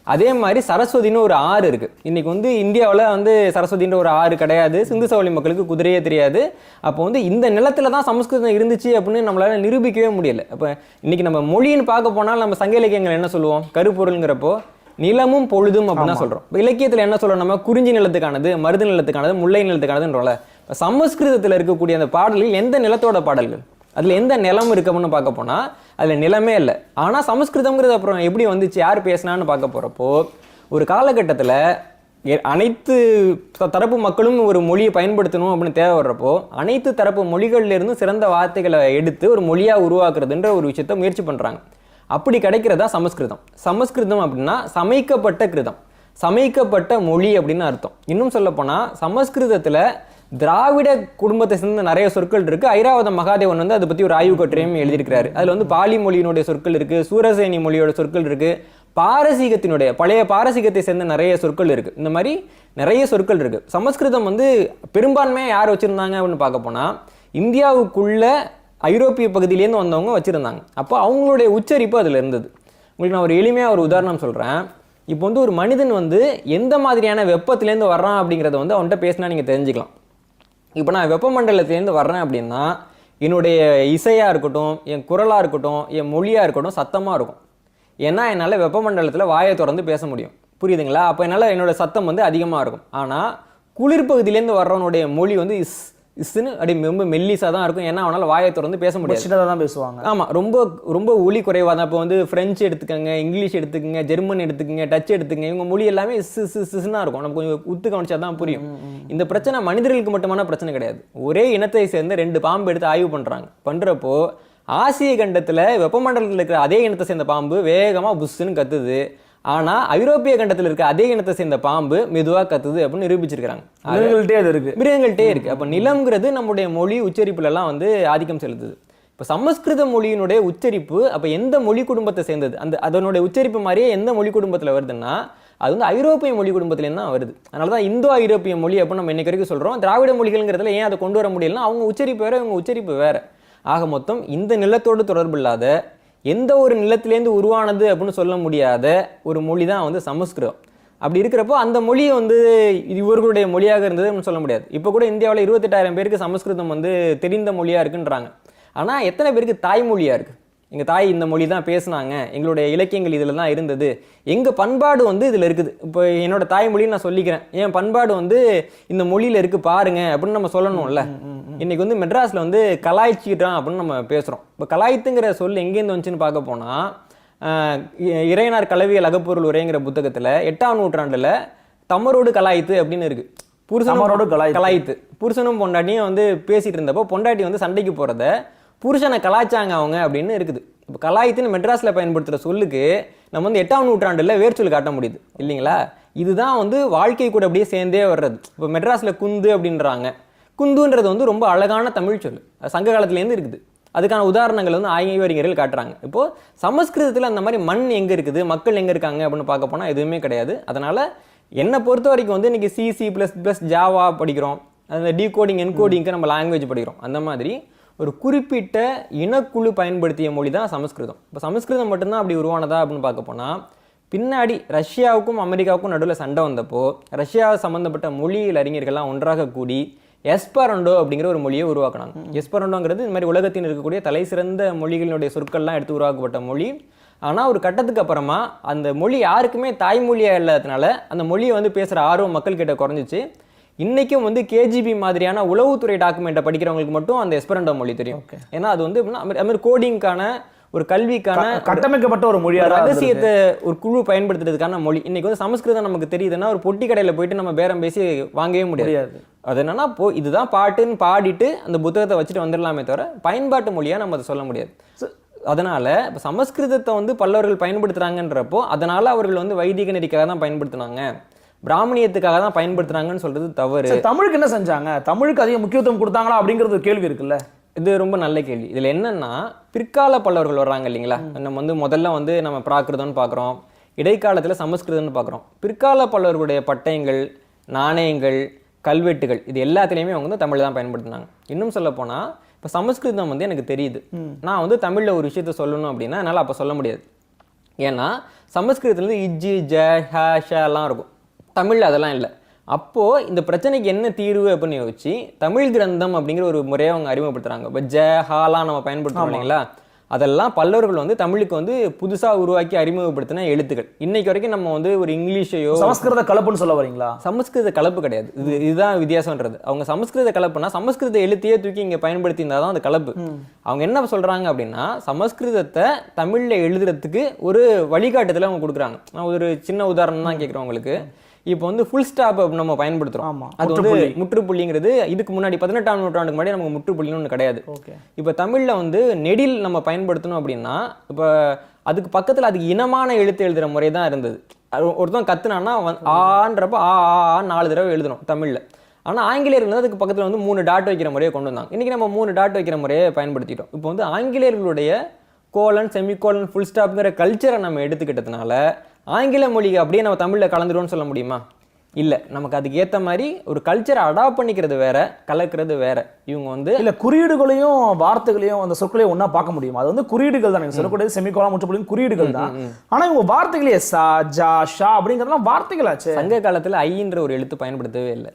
அதே மாதிரி சரஸ்வதினு ஒரு ஆறு இருக்கு. இன்னைக்கு வந்து இந்தியாவில் வந்து சரஸ்வதின்ற ஒரு ஆறு கிடையாது. சிந்து சவழி மக்களுக்கு குதிரையே தெரியாது. அப்போ வந்து இந்த நிலத்துல தான் சமஸ்கிருதம் இருந்துச்சு அப்படின்னு நம்மளால நிரூபிக்கவே முடியல. அப்போ இன்னைக்கு நம்ம மொழின்னு பார்க்க போனால் நம்ம சங்க இலக்கியங்கள் என்ன சொல்லுவோம்? கருப்பொருள்ங்கிறப்போ நிலமும் பொழுதும் அப்படின்னு தான் சொல்றோம். இலக்கியத்தில் என்ன சொல்றோம்? நம்ம குறிஞ்சி நிலத்துக்கானது, மருது நிலத்துக்கானது, முல்லை நிலத்துக்கானதுன்றோம்ல. சமஸ்கிருதத்தில் இருக்கக்கூடிய அந்த பாடல்கள் எந்த நிலத்தோட பாடல்கள்? அதுல எந்த நிலம் இருக்கு அப்படின்னு பார்க்க போனா அதுல நிலமே இல்லை. ஆனா சமஸ்கிருதம்ங்கிறது அப்புறம் எப்படி வந்துச்சு, யார் பேசினான்னு பார்க்க போறப்போ ஒரு காலகட்டத்தில் அனைத்து தரப்பு மக்களும் ஒரு மொழியை பயன்படுத்தணும் அப்படின்னு தேவை வர்றப்போ அனைத்து தரப்பு மொழிகள்ல இருந்து சிறந்த வார்த்தைகளை எடுத்து ஒரு மொழியா உருவாக்குறதுன்ற ஒரு விஷயத்த முயற்சி பண்றாங்க. அப்படி கிடைக்கிறதா சமஸ்கிருதம். சமஸ்கிருதம் அப்படின்னா சமைக்கப்பட்ட கிருதம், சமைக்கப்பட்ட மொழி அப்படின்னு அர்த்தம். இன்னும் சொல்ல போனா சமஸ்கிருதத்துல திராவிட குடும்பத்தை சேர்ந்த நிறைய சொற்கள் இருக்கு. ஐராவத மகாதேவன் வந்து அதை பத்தி ஒரு ஆய்வு கட்டுரையும் எழுதியிருக்கிறாரு. அதுல வந்து பாலி மொழியினுடைய சொற்கள் இருக்கு, சூரசேனி மொழியோட சொற்கள் இருக்கு, பாரசீகத்தினுடைய பழைய பாரசீகத்தை சேர்ந்த நிறைய சொற்கள் இருக்கு. இந்த மாதிரி நிறைய சொற்கள் இருக்கு. சமஸ்கிருதம் வந்து பெரும்பான்மையா யார் வச்சிருந்தாங்க அப்படின்னு பார்க்க போனா இந்தியாவுக்குள்ள ஐரோப்பிய பகுதியிலேருந்து வந்தவங்க வச்சிருந்தாங்க. அப்போ அவங்களுடைய உச்சரிப்பு அதுல இருந்தது. உங்களுக்கு நான் ஒரு எளிமையா ஒரு உதாரணம் சொல்றேன். இப்போ வந்து ஒரு மனிதன் வந்து எந்த மாதிரியான வெப்பத்திலேருந்து வர்றான் அப்படிங்கிறத வந்து அவன்கிட்ட பேசினா நீங்க தெரிஞ்சுக்கலாம். இப்போ நான் வெப்பமண்டலத்திலேருந்து வர்றேன் அப்படின்னா என்னுடைய இசையாக இருக்கட்டும், என் குரலாக இருக்கட்டும், என் மொழியாக இருக்கட்டும் சத்தமாக இருக்கும். ஏன்னா என்னால் வெப்பமண்டலத்தில் வாயை திறந்து பேச முடியும். புரியுதுங்களா? அப்போ என்னால் என்னோட சத்தம் வந்து அதிகமாக இருக்கும். ஆனால் குளிர்பகுதியிலேருந்து வர்றவனுடைய மொழி வந்து இஸ்ன்னு அப்படி ரொம்ப மெல்லிசாக தான் இருக்கும். ஏன்னா அவனால் வாயை திறந்து பேச முடியாது, சின்னதாக தான் பேசுவாங்க. ஆமாம், ரொம்ப ரொம்ப ஒலி குறைவாக தான். இப்போ வந்து ஃப்ரெஞ்சு எடுத்துக்கோங்க, இங்கிலீஷ் எடுத்துக்கோங்க, ஜெர்மன் எடுத்துக்கோங்க, டச் எடுத்துக்கங்க, இவங்க மொழி எல்லாமே சிஸ்னா இருக்கும். நம்ம கொஞ்சம் உத்து கவனிச்சா தான் புரியும். இந்த பிரச்சனை மனிதர்களுக்கு மட்டுமான பிரச்சனை கிடையாது. ஒரே இனத்தை சேர்ந்த 2 பாம்பு எடுத்து ஆய்வு பண்ணுறப்போ ஆசிய கண்டத்தில் வெப்பமண்டலத்தில் இருக்கிற அதே இனத்தை சேர்ந்த பாம்பு வேகமாக புஷ்ஷுன்னு கத்துது. ஆனா ஐரோப்பிய கண்டத்தில் இருக்க அதே இனத்தை சேர்ந்த பாம்பு மெதுவா கத்துது அப்படின்னு நிரூபிச்சிருக்காங்க. மிருகங்கள்ட்டே இருக்கு. அப்ப நிலம்ங்கிறது நம்முடைய மொழி உச்சரிப்புல எல்லாம் வந்து ஆதிக்கம் செலுத்துது. இப்ப சமஸ்கிருத மொழியினுடைய உச்சரிப்பு அப்ப எந்த மொழி குடும்பத்தை சேர்ந்தது? அதனுடைய உச்சரிப்பு மாதிரியே எந்த மொழி குடும்பத்துல வருதுன்னா அது வந்து ஐரோப்பிய மொழி குடும்பத்திலேருந்து தான் வருது. அதனாலதான் இந்தோ ஐரோப்பிய மொழி அப்படின்னு நம்ம இன்னைக்கு வரைக்கும் சொல்றோம். திராவிட மொழிகள்ங்கிறதுல ஏன் அதை கொண்டு வர முடியலன்னா அவங்க உச்சரிப்பு வேற, இவங்க உச்சரிப்பு வேற. ஆக மொத்தம் இந்த நிலத்தோடு தொடர்பு இல்லாத எந்த ஒரு நிலத்திலேருந்து உருவானது அப்படின்னு சொல்ல முடியாத ஒரு மொழி தான் வந்து சமஸ்கிருதம். அப்படி இருக்கிறப்போ அந்த மொழியை வந்து இவர்களுடைய மொழியாக இருந்தது சொல்ல முடியாது. இப்போ கூட இந்தியாவில் 28,000 பேருக்கு சமஸ்கிருதம் வந்து தெரிந்த மொழியாக இருக்குன்றாங்க. ஆனால் எத்தனை பேருக்கு தாய்மொழியாக இருக்குது? எங்கள் தாய் இந்த மொழி தான் பேசுனாங்க, எங்களுடைய இலக்கியங்கள் இதில் தான் இருந்தது, எங்கள் பண்பாடு வந்து இதில் இருக்குது. இப்போ என்னோட தாய்மொழின்னு நான் சொல்லிக்கிறேன், என் பண்பாடு வந்து இந்த மொழியில் இருக்குது பாருங்க அப்படின்னு நம்ம சொல்லணும்ல. இன்னைக்கு வந்து மெட்ராஸில் வந்து கலாய்ச்சிட்டான் அப்படின்னு நம்ம பேசுகிறோம். இப்போ கலாய்த்துங்கிற சொல் எங்கேருந்து வந்துச்சுன்னு பார்க்க போனால் இறையனார் கலவியல் அகப்பொருள் உரைங்கிற புத்தகத்தில் 8ஆம் நூற்றாண்டில் தமரோடு கலாய்த்து அப்படின்னு இருக்கு. புருஷனோடு கலாய்த்து, புருஷனும் பொண்டாட்டியும் வந்து பேசிட்டு இருந்தப்போ பொண்டாட்டி வந்து சண்டைக்கு போகிறத புருஷனை கலாய்ச்சாங்க அவங்க அப்படின்னு இருக்குது. இப்போ கலாய்த்துன்னு மெட்ராஸில் பயன்படுத்துகிற சொல்லுக்கு நம்ம வந்து 8ஆம் நூற்றாண்டில் வேர்ச்சொல் காட்ட முடியுது இல்லைங்களா? இதுதான் வந்து வாழ்க்கை கூட அப்படியே சேர்ந்தே வர்றது. இப்போ மெட்ராஸில் குந்து அப்படின்றாங்க. குந்துன்றது வந்து ரொம்ப அழகான தமிழ் சொல், சங்க காலத்துலேருந்து இருக்குது. அதுக்கான உதாரணங்கள் வந்து ஆய்வறிஞர்கள் காட்டுறாங்க. இப்போது சமஸ்கிருதத்தில் அந்த மாதிரி மண் எங்கே இருக்குது, மக்கள் எங்கே இருக்காங்க அப்படின்னு பார்க்க போனால் எதுவுமே கிடையாது. அதனால் என்னை பொறுத்த வரைக்கும் வந்து இன்றைக்கி C++, ஜாவா படிக்கிறோம், அந்த டீகோடிங் என்கோடிங்க்கு நம்ம லாங்குவேஜ் படிக்கிறோம். அந்த மாதிரி ஒரு குறிப்பிட்ட இனக்குழு பயன்படுத்திய மொழி தான் சமஸ்கிருதம். இப்போ சமஸ்கிருதம் மட்டும்தான் அப்படி உருவானதா அப்படின்னு பார்க்க போனால் பின்னாடி ரஷ்யாவுக்கும் அமெரிக்காவுக்கும் நடுவில் சண்டை வந்தப்போ ரஷ்யாவை சம்மந்தப்பட்ட மொழியியல் அறிஞர்கள்லாம் ஒன்றாக கூடி எஸ்பரண்டோ அப்படிங்கிற ஒரு மொழியை உருவாக்கினாங்க. எஸ்பரண்டோங்கிறது இந்த மாதிரி உலகத்தில் இருக்கக்கூடிய தலை சிறந்த மொழிகளினுடைய சொற்கள்லாம் எடுத்து உருவாக்கப்பட்ட மொழி. ஆனால் ஒரு கட்டத்துக்கு அப்புறமா அந்த மொழி யாருக்குமே தாய்மொழியாக இல்லாததுனால அந்த மொழியை வந்து பேசுகிற ஆர்வம் மக்கள் கிட்ட குறைஞ்சிச்சு. இன்றைக்கும் வந்து கேஜிபி மாதிரியான உளவுத்துறை டாக்குமெண்ட்டை படிக்கிறவங்களுக்கு மட்டும் அந்த எஸ்பரண்டோ மொழி தெரியும். ஏன்னா அது வந்து அது மாதிரி கோடிங்கான ஒரு கல்விக்கான கட்டமைக்கப்பட்ட ஒரு மொழி, ரகசியத்தை ஒரு குழு பயன்படுத்துறதுக்கான மொழி. இன்னைக்கு வந்து சமஸ்கிருதம் நமக்கு தெரியுதுன்னா ஒரு பொட்டி கடையில் போயிட்டு நம்ம பேரம் பேசி வாங்கவே முடியாது. அது என்னன்னா இதுதான் பாட்டுன்னு பாடிட்டு அந்த புத்தகத்தை வச்சுட்டு வந்துடலாமே தவிர பயன்பாட்டு மொழியா நம்ம அதை சொல்ல முடியாது. அதனால இப்போ சமஸ்கிருதத்தை வந்து பல்லவர்கள் பயன்படுத்துறாங்கன்றப்போ அதனால அவர்கள் வந்து வைதிக நெறிக்காக தான் பயன்படுத்தினாங்க, பிராமணியத்துக்காக தான் பயன்படுத்துறாங்கன்னு சொல்றது தவறு. தமிழுக்கு என்ன செஞ்சாங்க? தமிழுக்கு அதிக முக்கியத்துவம் கொடுத்தாங்களா அப்படிங்கிறது ஒரு கேள்வி இருக்குல்ல. இது ரொம்ப நல்ல கேள்வி. இதில் என்னன்னா பிற்கால பல்லவர்கள் வர்றாங்க இல்லைங்களா? நம்ம வந்து முதல்ல வந்து நம்ம பிராகிருதம்னு பார்க்குறோம், இடைக்காலத்தில் சமஸ்கிருதம்னு பார்க்குறோம். பிற்கால பல்லவர்களுடைய பட்டயங்கள், நாணயங்கள், கல்வெட்டுகள் இது எல்லாத்துலேயுமே அவங்க வந்து தமிழ் தான் பயன்படுத்தினாங்க. இன்னும் சொல்ல போனால் இப்போ சமஸ்கிருதம் வந்து எனக்கு தெரியுது, நான் வந்து தமிழில் ஒரு விஷயத்த சொல்லணும் அப்படின்னா என்னால் அப்போ சொல்ல முடியாது. ஏன்னா சமஸ்கிருதத்துலேருந்து இஜ்ஜி ஜ ஹ ஷலாம் இருக்கும், தமிழில் அதெல்லாம் இல்லை. அப்போது இந்த பிரச்சனைக்கு என்ன தீர்வு அப்படின்னு யோசிச்சு தமிழ் கிரந்தம் அப்படிங்கிற ஒரு முறையை அவங்க அறிமுகப்படுத்துறாங்க. இப்போ ஜ ஹாலாம் நம்ம பயன்படுத்துறோம் இல்லைங்களா, அதெல்லாம் பல்லவர்கள் வந்து தமிழுக்கு வந்து புதுசாக உருவாக்கி அறிமுகப்படுத்தின எழுத்துக்கள். இன்னைக்கு வரைக்கும் நம்ம வந்து ஒரு இங்கிலீஷையோ சமஸ்கிருத கலப்புன்னு சொல்ல வரீங்களா? சமஸ்கிருத கலப்பு கிடையாது, இதுதான் வித்தியாசம்ன்றது. அவங்க சமஸ்கிருத கலப்புனா சமஸ்கிருத எழுத்தையே தூக்கி இங்கே பயன்படுத்தி இருந்தால் தான் அந்த கலப்பு. அவங்க என்ன சொல்றாங்க அப்படின்னா சமஸ்கிருதத்தை தமிழில் எழுதுறதுக்கு ஒரு வழிகாட்டுதலை அவங்க கொடுக்குறாங்க. நான் ஒரு சின்ன உதாரணம் தான் கேட்குறேன் உங்களுக்கு. இப்போ வந்து ஃபுல் ஸ்டாப் நம்ம பயன்படுத்துறோம். அது வந்து முற்றுப்புள்ளிங்கிறது இதுக்கு முன்னாடி 18ஆம் நூற்றாண்டுக்கு முன்னாடி நமக்கு முற்றுப்புள்ளின்னு ஒன்று கிடையாது. இப்போ தமிழில் வந்து நெடில் நம்ம பயன்படுத்தணும் அப்படின்னா இப்போ அதுக்கு பக்கத்தில் அதுக்கு இனமான எழுத்து எழுதுகிற முறை தான் இருந்தது. ஒருத்தன் கத்துனான்னா ஆன்றப்ப ஆ 4 தடவை எழுதணும் தமிழில். ஆனால் ஆங்கிலேயர்கள் வந்து அதுக்கு பக்கத்தில் வந்து 3 டாட் வைக்கிற முறையை கொண்டு வந்தாங்க. இன்றைக்கி நம்ம 3 டாட் வைக்கிற முறையை பயன்படுத்திட்டோம். இப்போ வந்து ஆங்கிலேயர்களுடைய கோலன் செமிகோலன் ஃபுல் ஸ்டாப்ங்கிற கல்ச்சரை நம்ம எடுத்துக்கிட்டதுனால ஆங்கில மொழிக்கு அப்படியே நம்ம தமிழில் கலந்துருவோம்னு சொல்ல முடியுமா? இல்லை. நமக்கு அதுக்கு ஏற்ற மாதிரி ஒரு கல்ச்சரை அடாப்ட் பண்ணிக்கிறது வேற, கலக்கிறது வேற. இவங்க வந்து இல்லை குறியீடுகளையும் வார்த்தைகளையும் அந்த சொற்களையும் ஒன்றா பார்க்க முடியும். அது வந்து குறியீடுகள் தான், நீங்கள் சொல்லக்கூடியது செமிகோலன் முற்றுப்புள்ளியும் குறியீடுகள் தான். ஆனால் இவங்க வார்த்தைகளே சா ஜா ஷா அப்படிங்கிறதுலாம் வார்த்தைகளாச்சு. சங்க காலத்தில் ஐன்ற ஒரு எழுத்து பயன்படுத்தவே இல்லை.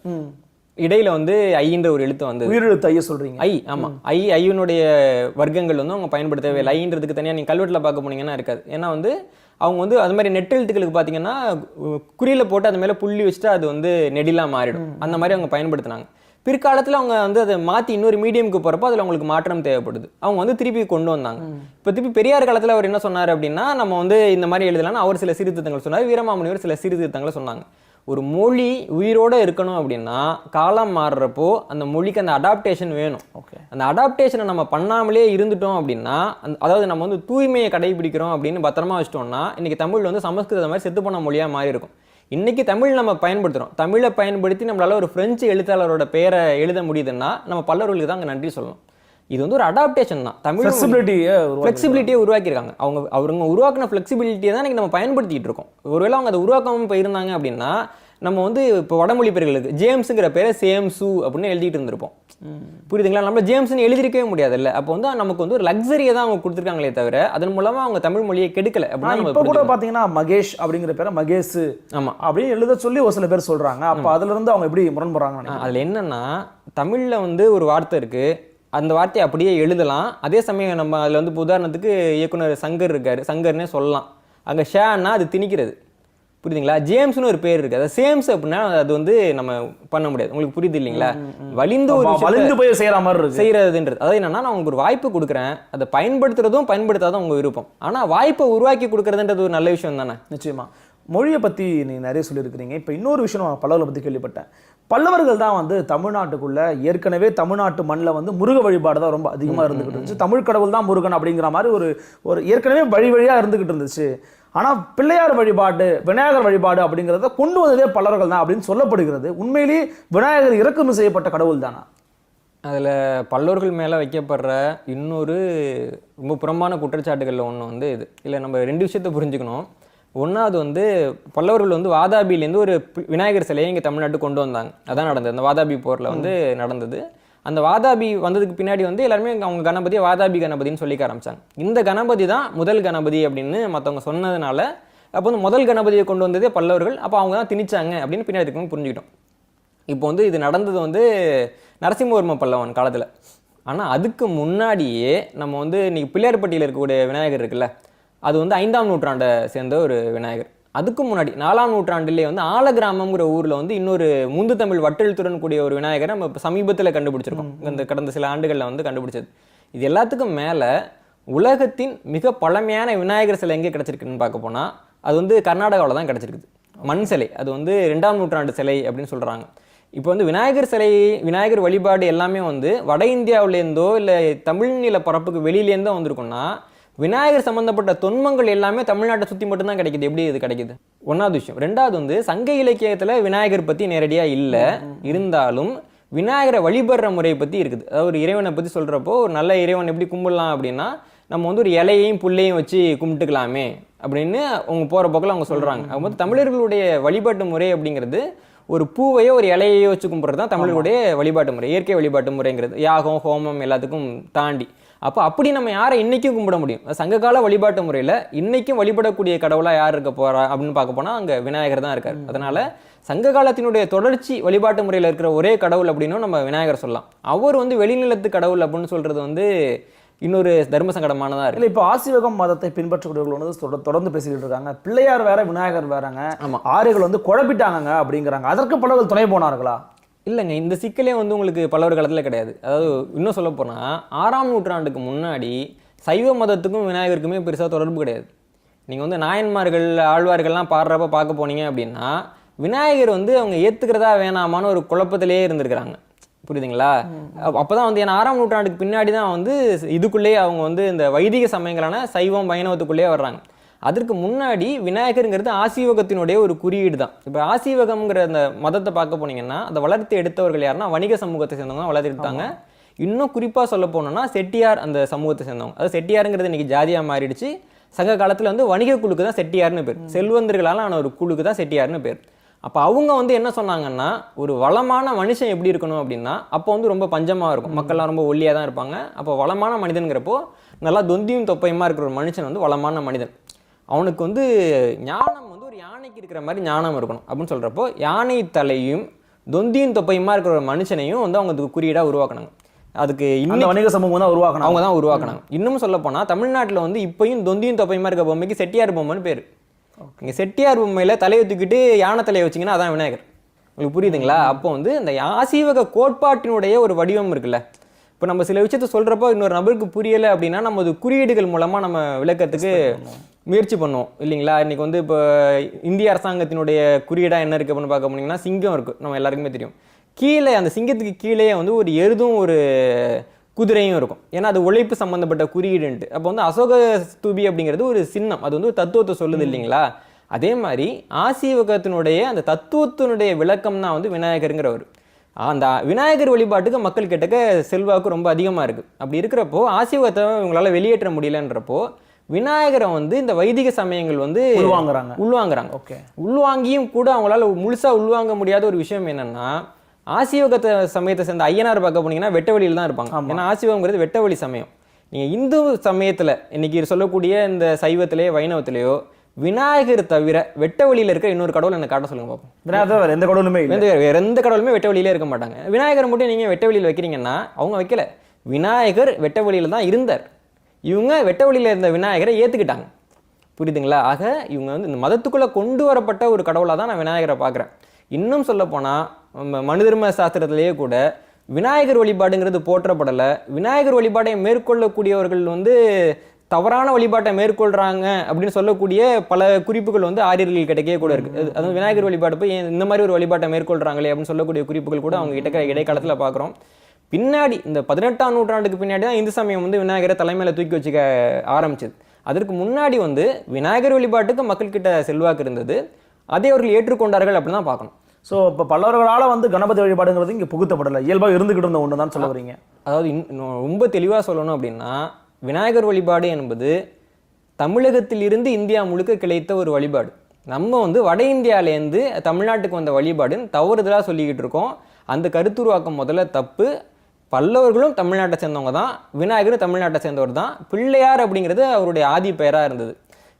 இடையில வந்து ஐன்ற ஒரு எழுத்து வந்து உயிரெழுத்து ஐய சொல்றீங்க. ஐ, ஆமா, ஐயனுடைய வர்க்கங்கள் வந்து அவங்க பயன்படுத்தவே இல்லை. ஐன்றதுக்கு தனியாக நீங்கள் கல்வெட்டில் பார்க்க போனீங்கன்னா இருக்காது. ஏன்னா வந்து அவங்க வந்து அது மாதிரி நெட் எழுத்துக்களுக்கு பார்த்தீங்கன்னா குறியில போட்டு அது மேலே புள்ளி வச்சுட்டு அது வந்து நெடிலாக மாறிடும். அந்த மாதிரி அவங்க பயன்படுத்தினாங்க. பிற்காலத்தில் அவங்க வந்து அதை மாற்றி இன்னொரு மீடியமுக்கு போகிறப்போ அதில் அவங்களுக்கு மாற்றம் தேவைப்படுது. அவங்க வந்து திருப்பி கொண்டு வந்தாங்க. இப்போ திருப்பி பெரியார் காலத்தில் அவர் என்ன சொன்னார் அப்படின்னா நம்ம வந்து இந்த மாதிரி எழுதலாம்னு அவர் சில சீர்திருத்தங்கள் சொன்னார். வீரமாமுனிவர் சில சீர்திருத்தங்களை சொன்னாங்க. ஒரு மொழி உயிரோடு இருக்கணும் அப்படின்னா காலம் மாறுறப்போ அந்த மொழிக்கு அந்த அடாப்டேஷன் வேணும். அந்த அடாப்டேஷனை நம்ம பண்ணாமலே இருந்துட்டோம் அப்படின்னா அதாவது நம்ம வந்து தூய்மையை கடைபிடிக்கிறோம் அப்படின்னு பத்திரமா வச்சிட்டோம்னா இன்னைக்கு தமிழ் வந்து சமஸ்கிருத மாதிரி செத்து போன மொழியாக மாறி இருக்கும். இன்னைக்கு தமிழ் நம்ம பயன்படுத்துகிறோம். தமிழை பயன்படுத்தி நம்மளால ஒரு பிரெஞ்சு எழுத்தாளரோட பெயரை எழுத முடியுதுன்னா நம்ம பல்லவர்களுக்கு தான் அங்கே நன்றி சொல்லணும். இது வந்து ஒரு அடாப்டேஷன் தான். தமிழ் ஃப்ளெக்சிபிலிட்டியை உருவாக்கியிருக்காங்க. அவங்க உருவாக்கின ஃப்ளெக்சிபிலிட்டியை தான் இன்னைக்கு நம்ம பயன்படுத்திட்டு இருக்கோம். ஒருவேளை அவங்க அதை உருவாக்காமல் போயிருந்தாங்க அப்படின்னா நம்ம வந்து இப்போ வடமொழி பேர்களுக்கு ஜேம்ஸுங்கிற பேரை சேம்சு அப்படின்னு எழுதிட்டு இருந்திருப்போம். புரியுதுங்களா? நம்ம ஜேம்ஸ்னு எழுதிருக்கவே முடியாதுல்ல. அப்போ வந்து நமக்கு வந்து ஒரு லக்ஸரியை தான் அவங்க கொடுத்துருக்காங்களே தவிர அதன் மூலமா அவங்க தமிழ் மொழியை கெடுக்கல. அப்படின்னா இப்போ கூட பார்த்தீங்கன்னா மகேஷ் அப்படிங்கிற பேரை மகேஷ் ஆமா அப்படின்னு எழுத சொல்லி ஒரு சில பேர் சொல்றாங்க. அப்போ அதுல இருந்து அவங்க எப்படி முரண்படுறாங்க? அதுல என்னன்னா தமிழ்ல வந்து ஒரு வார்த்தை இருக்கு, அந்த வார்த்தையை அப்படியே எழுதலாம். அதே சமயம் நம்ம அதில் வந்து உதாரணத்துக்கு இயக்குனர் சங்கர் இருக்காரு, சங்கர்னே சொல்லலாம். அங்கே ஷேன்னா அது திணிக்கிறது. புரியுதுங்களா? ஜேம்ஸ்னு ஒரு பேர் இருக்குது, அது சேம்ஸ் அப்படின்னா அது வந்து நம்ம பண்ண முடியாது. உங்களுக்கு புரியுது இல்லைங்களா? வலிந்து போய் செய்கிற மாதிரி செய்கிறதுன்றது அதாவது என்னன்னா நான் உங்களுக்கு ஒரு வாய்ப்பு கொடுக்குறேன், அதை பயன்படுத்துறதும் பயன்படுத்தாதான் உங்கள் விருப்பம். ஆனால் வாய்ப்பை உருவாக்கி கொடுக்குறதுன்றது ஒரு நல்ல விஷயம் தானே. நிச்சயமா. மொழியை பற்றி நீங்கள் நிறைய சொல்லியிருக்கிறீங்க. இப்போ இன்னொரு விஷயம் நான் பல்லவர்களை பற்றி கேள்விப்பட்டேன். பல்லவர்கள் தான் வந்து தமிழ்நாட்டுக்குள்ளே ஏற்கனவே தமிழ்நாட்டு மண்ணில் வந்து முருக வழிபாடு தான் ரொம்ப அதிகமாக இருந்துக்கிட்டு இருந்துச்சு. தமிழ் கடவுள் தான் முருகன் அப்படிங்கிற மாதிரி ஒரு ஏற்கனவே வழியாக இருந்துக்கிட்டு இருந்துச்சு. ஆனால் பிள்ளையார் வழிபாடு விநாயகர் வழிபாடு அப்படிங்கிறத கொண்டு வந்ததே பல்லவர்கள் தான் அப்படின்னு சொல்லப்படுகிறது. உண்மையிலேயே விநாயகர் இறக்குமதி செய்யப்பட்ட கடவுள் தானா? அதில் பல்லவர்கள் மேலே வைக்கப்படுற இன்னொரு ரொம்ப புறம்பான குற்றச்சாட்டுகளில் ஒன்று வந்து இது. இல்லை நம்ம 2 விஷயத்தை புரிஞ்சுக்கணும். ஒன்றாவது வந்து பல்லவர்கள் வந்து வாதாபியிலேருந்து ஒரு விநாயகர் சிலையை இங்கே தமிழ்நாட்டுக்கு கொண்டு வந்தாங்க. அதான் நடந்தது. அந்த வாதாபி போரில் வந்து நடந்தது. அந்த வாதாபி வந்ததுக்கு பின்னாடி வந்து எல்லாருமே அவங்க கணபதியை வாதாபி கணபதினு சொல்லிக்க ஆரம்பிச்சாங்க. இந்த கணபதி தான் முதல் கணபதி அப்படின்னு மற்றவங்க சொன்னதுனால அப்போ வந்து முதல் கணபதியை கொண்டு வந்ததே பல்லவர்கள். அப்போ அவங்க தான் திணிச்சாங்க அப்படின்னு பின்னாடி இருக்கவங்க புரிஞ்சுக்கிட்டோம். இப்போ வந்து இது நடந்தது வந்து நரசிம்மவர்ம பல்லவன் காலத்தில். ஆனால் அதுக்கு முன்னாடியே நம்ம வந்து இன்னைக்கு பிள்ளையார்பட்டியில் இருக்கக்கூடிய விநாயகர் இருக்குல்ல, அது வந்து 5ஆம் நூற்றாண்டை சேர்ந்த ஒரு விநாயகர். அதுக்கு முன்னாடி 4ஆம் நூற்றாண்டிலே வந்து ஆலகிராமம்ங்கிற ஊரில் வந்து இன்னொரு முந்து தமிழ் வட்டெழுத்துடன் கூடிய ஒரு விநாயகரை நம்ம இப்போ சமீபத்தில் கண்டுபிடிச்சிருக்கோம். இந்த கடந்த சில ஆண்டுகளில் வந்து கண்டுபிடிச்சது. இது எல்லாத்துக்கும் மேலே உலகத்தின் மிக பழமையான விநாயகர் சிலை எங்கே கிடச்சிருக்குன்னு பார்க்க போனால் அது வந்து கர்நாடகாவில் தான் கிடச்சிருக்குது. மண் சிலை. அது வந்து 2ஆம் நூற்றாண்டு சிலை அப்படின்னு சொல்கிறாங்க. இப்போ வந்து விநாயகர் சிலை விநாயகர் வழிபாடு எல்லாமே வந்து வட இந்தியாவிலேருந்தோ இல்லை தமிழ் நில பரப்புக்கு வெளியிலேருந்தோ வந்திருக்குன்னா விநாயகர் சம்பந்தப்பட்ட தொன்மங்கள் எல்லாமே தமிழ்நாட்டை சுற்றி மட்டும்தான் கிடைக்குது. எப்படி இது கிடைக்குது? ஒன்றாவது விஷயம். 2வது வந்து சங்க இலக்கியத்தில் விநாயகர் பற்றி நேரடியாக இல்லை, இருந்தாலும் விநாயகரை வழிபடுற முறையை பற்றி இருக்குது. அதாவது ஒரு இறைவனை பற்றி சொல்கிறப்போ ஒரு நல்ல இறைவன் எப்படி கும்பிடலாம் அப்படின்னா நம்ம வந்து ஒரு இலையையும் புல்லையும் வச்சு கும்பிட்டுக்கலாமே அப்படின்னு அவங்க போகிற போக்கில் அவங்க சொல்கிறாங்க. அவங்க வந்து தமிழர்களுடைய வழிபாட்டு முறை அப்படிங்கிறது ஒரு பூவையோ ஒரு இலையையோ வச்சு கும்பிட்றது தான் தமிழர்களுடைய வழிபாட்டு முறை, இயற்கை வழிபாட்டு முறைங்கிறது. யாகம் ஹோமம் எல்லாத்துக்கும் தாண்டி. அப்போ அப்படி நம்ம யாரை இன்னைக்கும் கும்பிட முடியும்? சங்ககால வழிபாட்டு முறையில் இன்னைக்கும் வழிபடக்கூடிய கடவுளாக யார் இருக்க போறா அப்படின்னு பார்க்க போனால் அங்கே விநாயகர் தான் இருக்கார். அதனால சங்க காலத்தினுடைய தொடர்ச்சி வழிபாட்டு முறையில் இருக்கிற ஒரே கடவுள் அப்படின்னும் நம்ம விநாயகர் சொல்லலாம். அவர் வந்து வெளிநிலத்து கடவுள் அப்படின்னு சொல்றது வந்து இன்னொரு தர்ம சங்கடமானதாக இருக்கு. இல்லை, இப்போ ஆசீவகம் மதத்தை பின்பற்றக்கூடியவர்கள் வந்து தொடர்ந்து பேசிக்கிட்டு இருக்காங்க. பிள்ளையார் வேற விநாயகர் வேறங்க, ஆரியர்கள் வந்து குழப்பிட்டாங்க அப்படிங்கிறாங்க. அதற்கு பலர்கள் துணை போனார்களா? இல்லைங்க, இந்த சிக்கலே வந்து உங்களுக்கு பல்லவர் காலத்தில் கிடையாது. அதாவது இன்னும் சொல்ல போனால் 6ஆம் நூற்றாண்டுக்கு முன்னாடி சைவ மதத்துக்கும் விநாயகருக்குமே பெருசாக தொடர்பு கிடையாது. நீங்கள் வந்து நாயன்மார்கள் ஆழ்வார்கள்லாம் பாடுறப்ப பார்க்க போனீங்க அப்படின்னா விநாயகர் வந்து அவங்க ஏற்றுக்கிறதா வேணாமான்னு ஒரு குழப்பத்திலே இருந்திருக்கிறாங்க. புரியுதுங்களா? அப்போதான் வந்து ஏன்னா 6ஆம் நூற்றாண்டுக்கு பின்னாடி தான் வந்து இதுக்குள்ளேயே அவங்க வந்து இந்த வைதிக சமயங்களான சைவம் வைணவத்துக்குள்ளேயே வர்றாங்க. அதற்கு முன்னாடி விநாயகருங்கிறது ஆசீவகத்தினுடைய ஒரு குறியீடு தான். இப்போ ஆசீவகம்ங்கிற அந்த மதத்தை பார்க்க போனீங்கன்னா அதை வளர்த்து எடுத்தவர்கள் யாருன்னா வணிக சமூகத்தை சேர்ந்தவங்க வளர்த்து எடுத்தாங்க. இன்னும் குறிப்பாக சொல்ல போனோம்னா செட்டியார் அந்த சமூகத்தை சேர்ந்தவங்க. அது செட்டியாருங்கிறது இன்னைக்கு ஜாதியாக மாறிடுச்சு. சங்க காலத்தில் வந்து வணிக குழுக்கு தான் செட்டியார்னு பேர், செல்வந்தர்களால் ஆன ஒரு குழுக்கு தான் செட்டியார்னு பேர். அப்போ அவங்க வந்து என்ன சொன்னாங்கன்னா ஒரு வளமான மனுஷன் எப்படி இருக்கணும் அப்படின்னா அப்போ வந்து ரொம்ப பஞ்சமாக இருக்கும், மக்கள்லாம் ரொம்ப ஒல்லியாக தான் இருப்பாங்க. அப்போ வளமான மனிதன்கிறப்போ நல்லா தொந்தியும் தொப்பையுமா இருக்கிற ஒரு மனுஷன் வந்து வளமான மனிதன். அவனுக்கு வந்து ஞானம் வந்து ஒரு யானைக்கு இருக்கிற மாதிரி ஞானம் இருக்கணும் அப்படின்னு சொல்கிறப்போ யானை தலையும் தொந்தியும் தொப்பையுமா இருக்கிற ஒரு மனுஷனையும் வந்து அவங்க குறியீடாக உருவாக்கினாங்க. அதுக்கு இன்னும் வணிக சமூகம் தான் உருவாக்கணும், அவங்க தான் உருவாக்கினாங்க. இன்னும் சொல்ல போனால் தமிழ்நாட்டில் வந்து இப்பயும் தொந்தியும் தொப்பையுமா இருக்க பொம்மைக்கு செட்டியார் பொம்மைன்னு பேர். இங்கே செட்டியார் பொம்மையில் தலையை தூக்கிட்டு யானை தலையை வச்சிங்கன்னா அதான் விநாயகர். உங்களுக்கு புரியுதுங்களா? அப்போ வந்து இந்த ஆசீவக கோட்பாட்டினுடைய ஒரு வடிவம் இருக்குல்ல. இப்போ நம்ம சில விஷயத்த சொல்கிறப்போ இன்னொரு நபருக்கு புரியலை அப்படின்னா நம்ம அது குறியீடுகள் மூலமாக நம்ம விளக்கத்துக்கு முயற்சி பண்ணுவோம் இல்லைங்களா? இன்றைக்கி வந்து இப்போ இந்திய அரசாங்கத்தினுடைய குறியீடாக என்ன இருக்குது அப்படின்னு பார்க்க போனீங்கன்னா சிங்கம் இருக்குது, நம்ம எல்லாருக்குமே தெரியும். கீழே அந்த சிங்கத்துக்கு கீழே வந்து ஒரு எருதும் ஒரு குதிரையும் இருக்கும், ஏன்னா அது உழைப்பு சம்மந்தப்பட்ட குறியீடுன்ட்டு. அப்போ வந்து அசோக ஸ்தூபி அப்படிங்கிறது ஒரு சின்னம், அது வந்து ஒரு தத்துவத்தை சொல்லுது இல்லைங்களா? அதே மாதிரி ஆசீவகத்தினுடைய அந்த தத்துவத்தினுடைய விளக்கம் தான் வந்து விநாயகருங்கிறவர். அந்த விநாயகர் வழிபாட்டுக்கு மக்கள் கிட்டக்க செல்வாக்கு ரொம்ப அதிகமாக இருக்குது. அப்படி இருக்கிறப்போ ஆசீவகத்தை இவங்களால வெளியேற்ற முடியலன்றப்போ விநாயகரை வந்து இந்த வைதிக சமயங்கள் வந்து உள்வாங்குறாங்க. ஓகே, உள்வாங்கியும் கூட அவங்களால முழுசாக உள்வாங்க முடியாத ஒரு விஷயம் என்னன்னா ஆசீவகத்தை சமயத்தை சேர்ந்த ஐயனார் பார்க்க போனீங்கன்னா வெட்ட வழியில் தான் இருப்பாங்க. ஏன்னா ஆசீவகங்கிறது வெட்ட வழி சமயம். நீங்கள் இந்து சமயத்தில் இன்னைக்கு சொல்லக்கூடிய இந்த சைவத்திலேயோ வைணவத்திலேயோ விநாயகர் தவிர வெட்ட வழியில் இருக்க இன்னொரு கடவுள் என்ன காட்ட சொல்லுங்க பார்ப்போம். விநாயகர் வேற எந்த கடவுளுமே வேற எந்த கடவுளுமே வெட்ட வழியிலே இருக்க மாட்டாங்க. விநாயகர் மட்டும் நீங்கள் வெட்ட வழியில் வைக்கிறீங்கன்னா அவங்க வைக்கல, விநாயகர் வெட்ட வழியில் தான் இருந்தார். இவங்க வெட்ட வழியில் இருந்த விநாயகரை ஏற்றுக்கிட்டாங்க. புரியுதுங்களா? ஆக இவங்க வந்து இந்த மதத்துக்குள்ளே கொண்டு வரப்பட்ட ஒரு கடவுளாக தான் நான் விநாயகரை பார்க்குறேன். இன்னும் சொல்ல போனால் மனு தர்ம சாஸ்திரத்திலேயே கூட விநாயகர் வழிபாடுங்கிறது போற்றப்படலை. விநாயகர் வழிபாட்டை மேற்கொள்ளக்கூடியவர்கள் வந்து தவறான வழிபாட்டை மேற்கொள்கிறாங்க அப்படின்னு சொல்லக்கூடிய பல குறிப்புகள் வந்து ஆரியர்கள் கிட்டக்கே கூட இருக்குது. அதுவும் விநாயகர் வழிபாடு போய் இந்த மாதிரி ஒரு வழிபாட்டை மேற்கொள்கிறாங்களே அப்படின்னு சொல்லக்கூடிய குறிப்புகள் கூட அவங்க கிட்ட இடைக்காலத்தில் பார்க்குறோம். பின்னாடி இந்த 18ஆம் நூற்றாண்டுக்கு பின்னாடி தான் இந்து சமயம் வந்து விநாயகரை தலைமையில் தூக்கி வச்சுக்க ஆரம்பிச்சது. அதற்கு முன்னாடி வந்து விநாயகர் வழிபாட்டுக்கு மக்கள்கிட்ட செல்வாக்கு இருந்தது, அதை அவர்கள் ஏற்றுக்கொண்டார்கள் அப்படின்னு தான் பார்க்கணும். ஸோ இப்போ பல்லவர்களால் வந்து கணபதி வழிபாடுங்கிறது இங்கே புகுத்தப்படலை, இயல்பாக இருந்துக்கிட்டு இருந்த ஒன்று தான் சொல்ல வரீங்க. அதாவது ரொம்ப தெளிவாக சொல்லணும் அப்படின்னா விநாயகர் வழிபாடு என்பது தமிழகத்தில் இருந்து இந்தியா முழுக்க கிடைத்த ஒரு வழிபாடு. நம்ம வந்து வட இந்தியாவிலேருந்து தமிழ்நாட்டுக்கு வந்த வழிபாடுன்னு தவறுதலாக சொல்லிக்கிட்டு இருக்கோம். அந்த கருத்துருவாக்கம் முதல்ல தப்பு. பல்லவர்களும் தமிழ்நாட்டை சேர்ந்தவங்க தான், விநாயகரும் தமிழ்நாட்டை சேர்ந்தவர் தான். பிள்ளையார் அப்படிங்கிறது அவருடைய ஆதி பெயராக இருந்தது.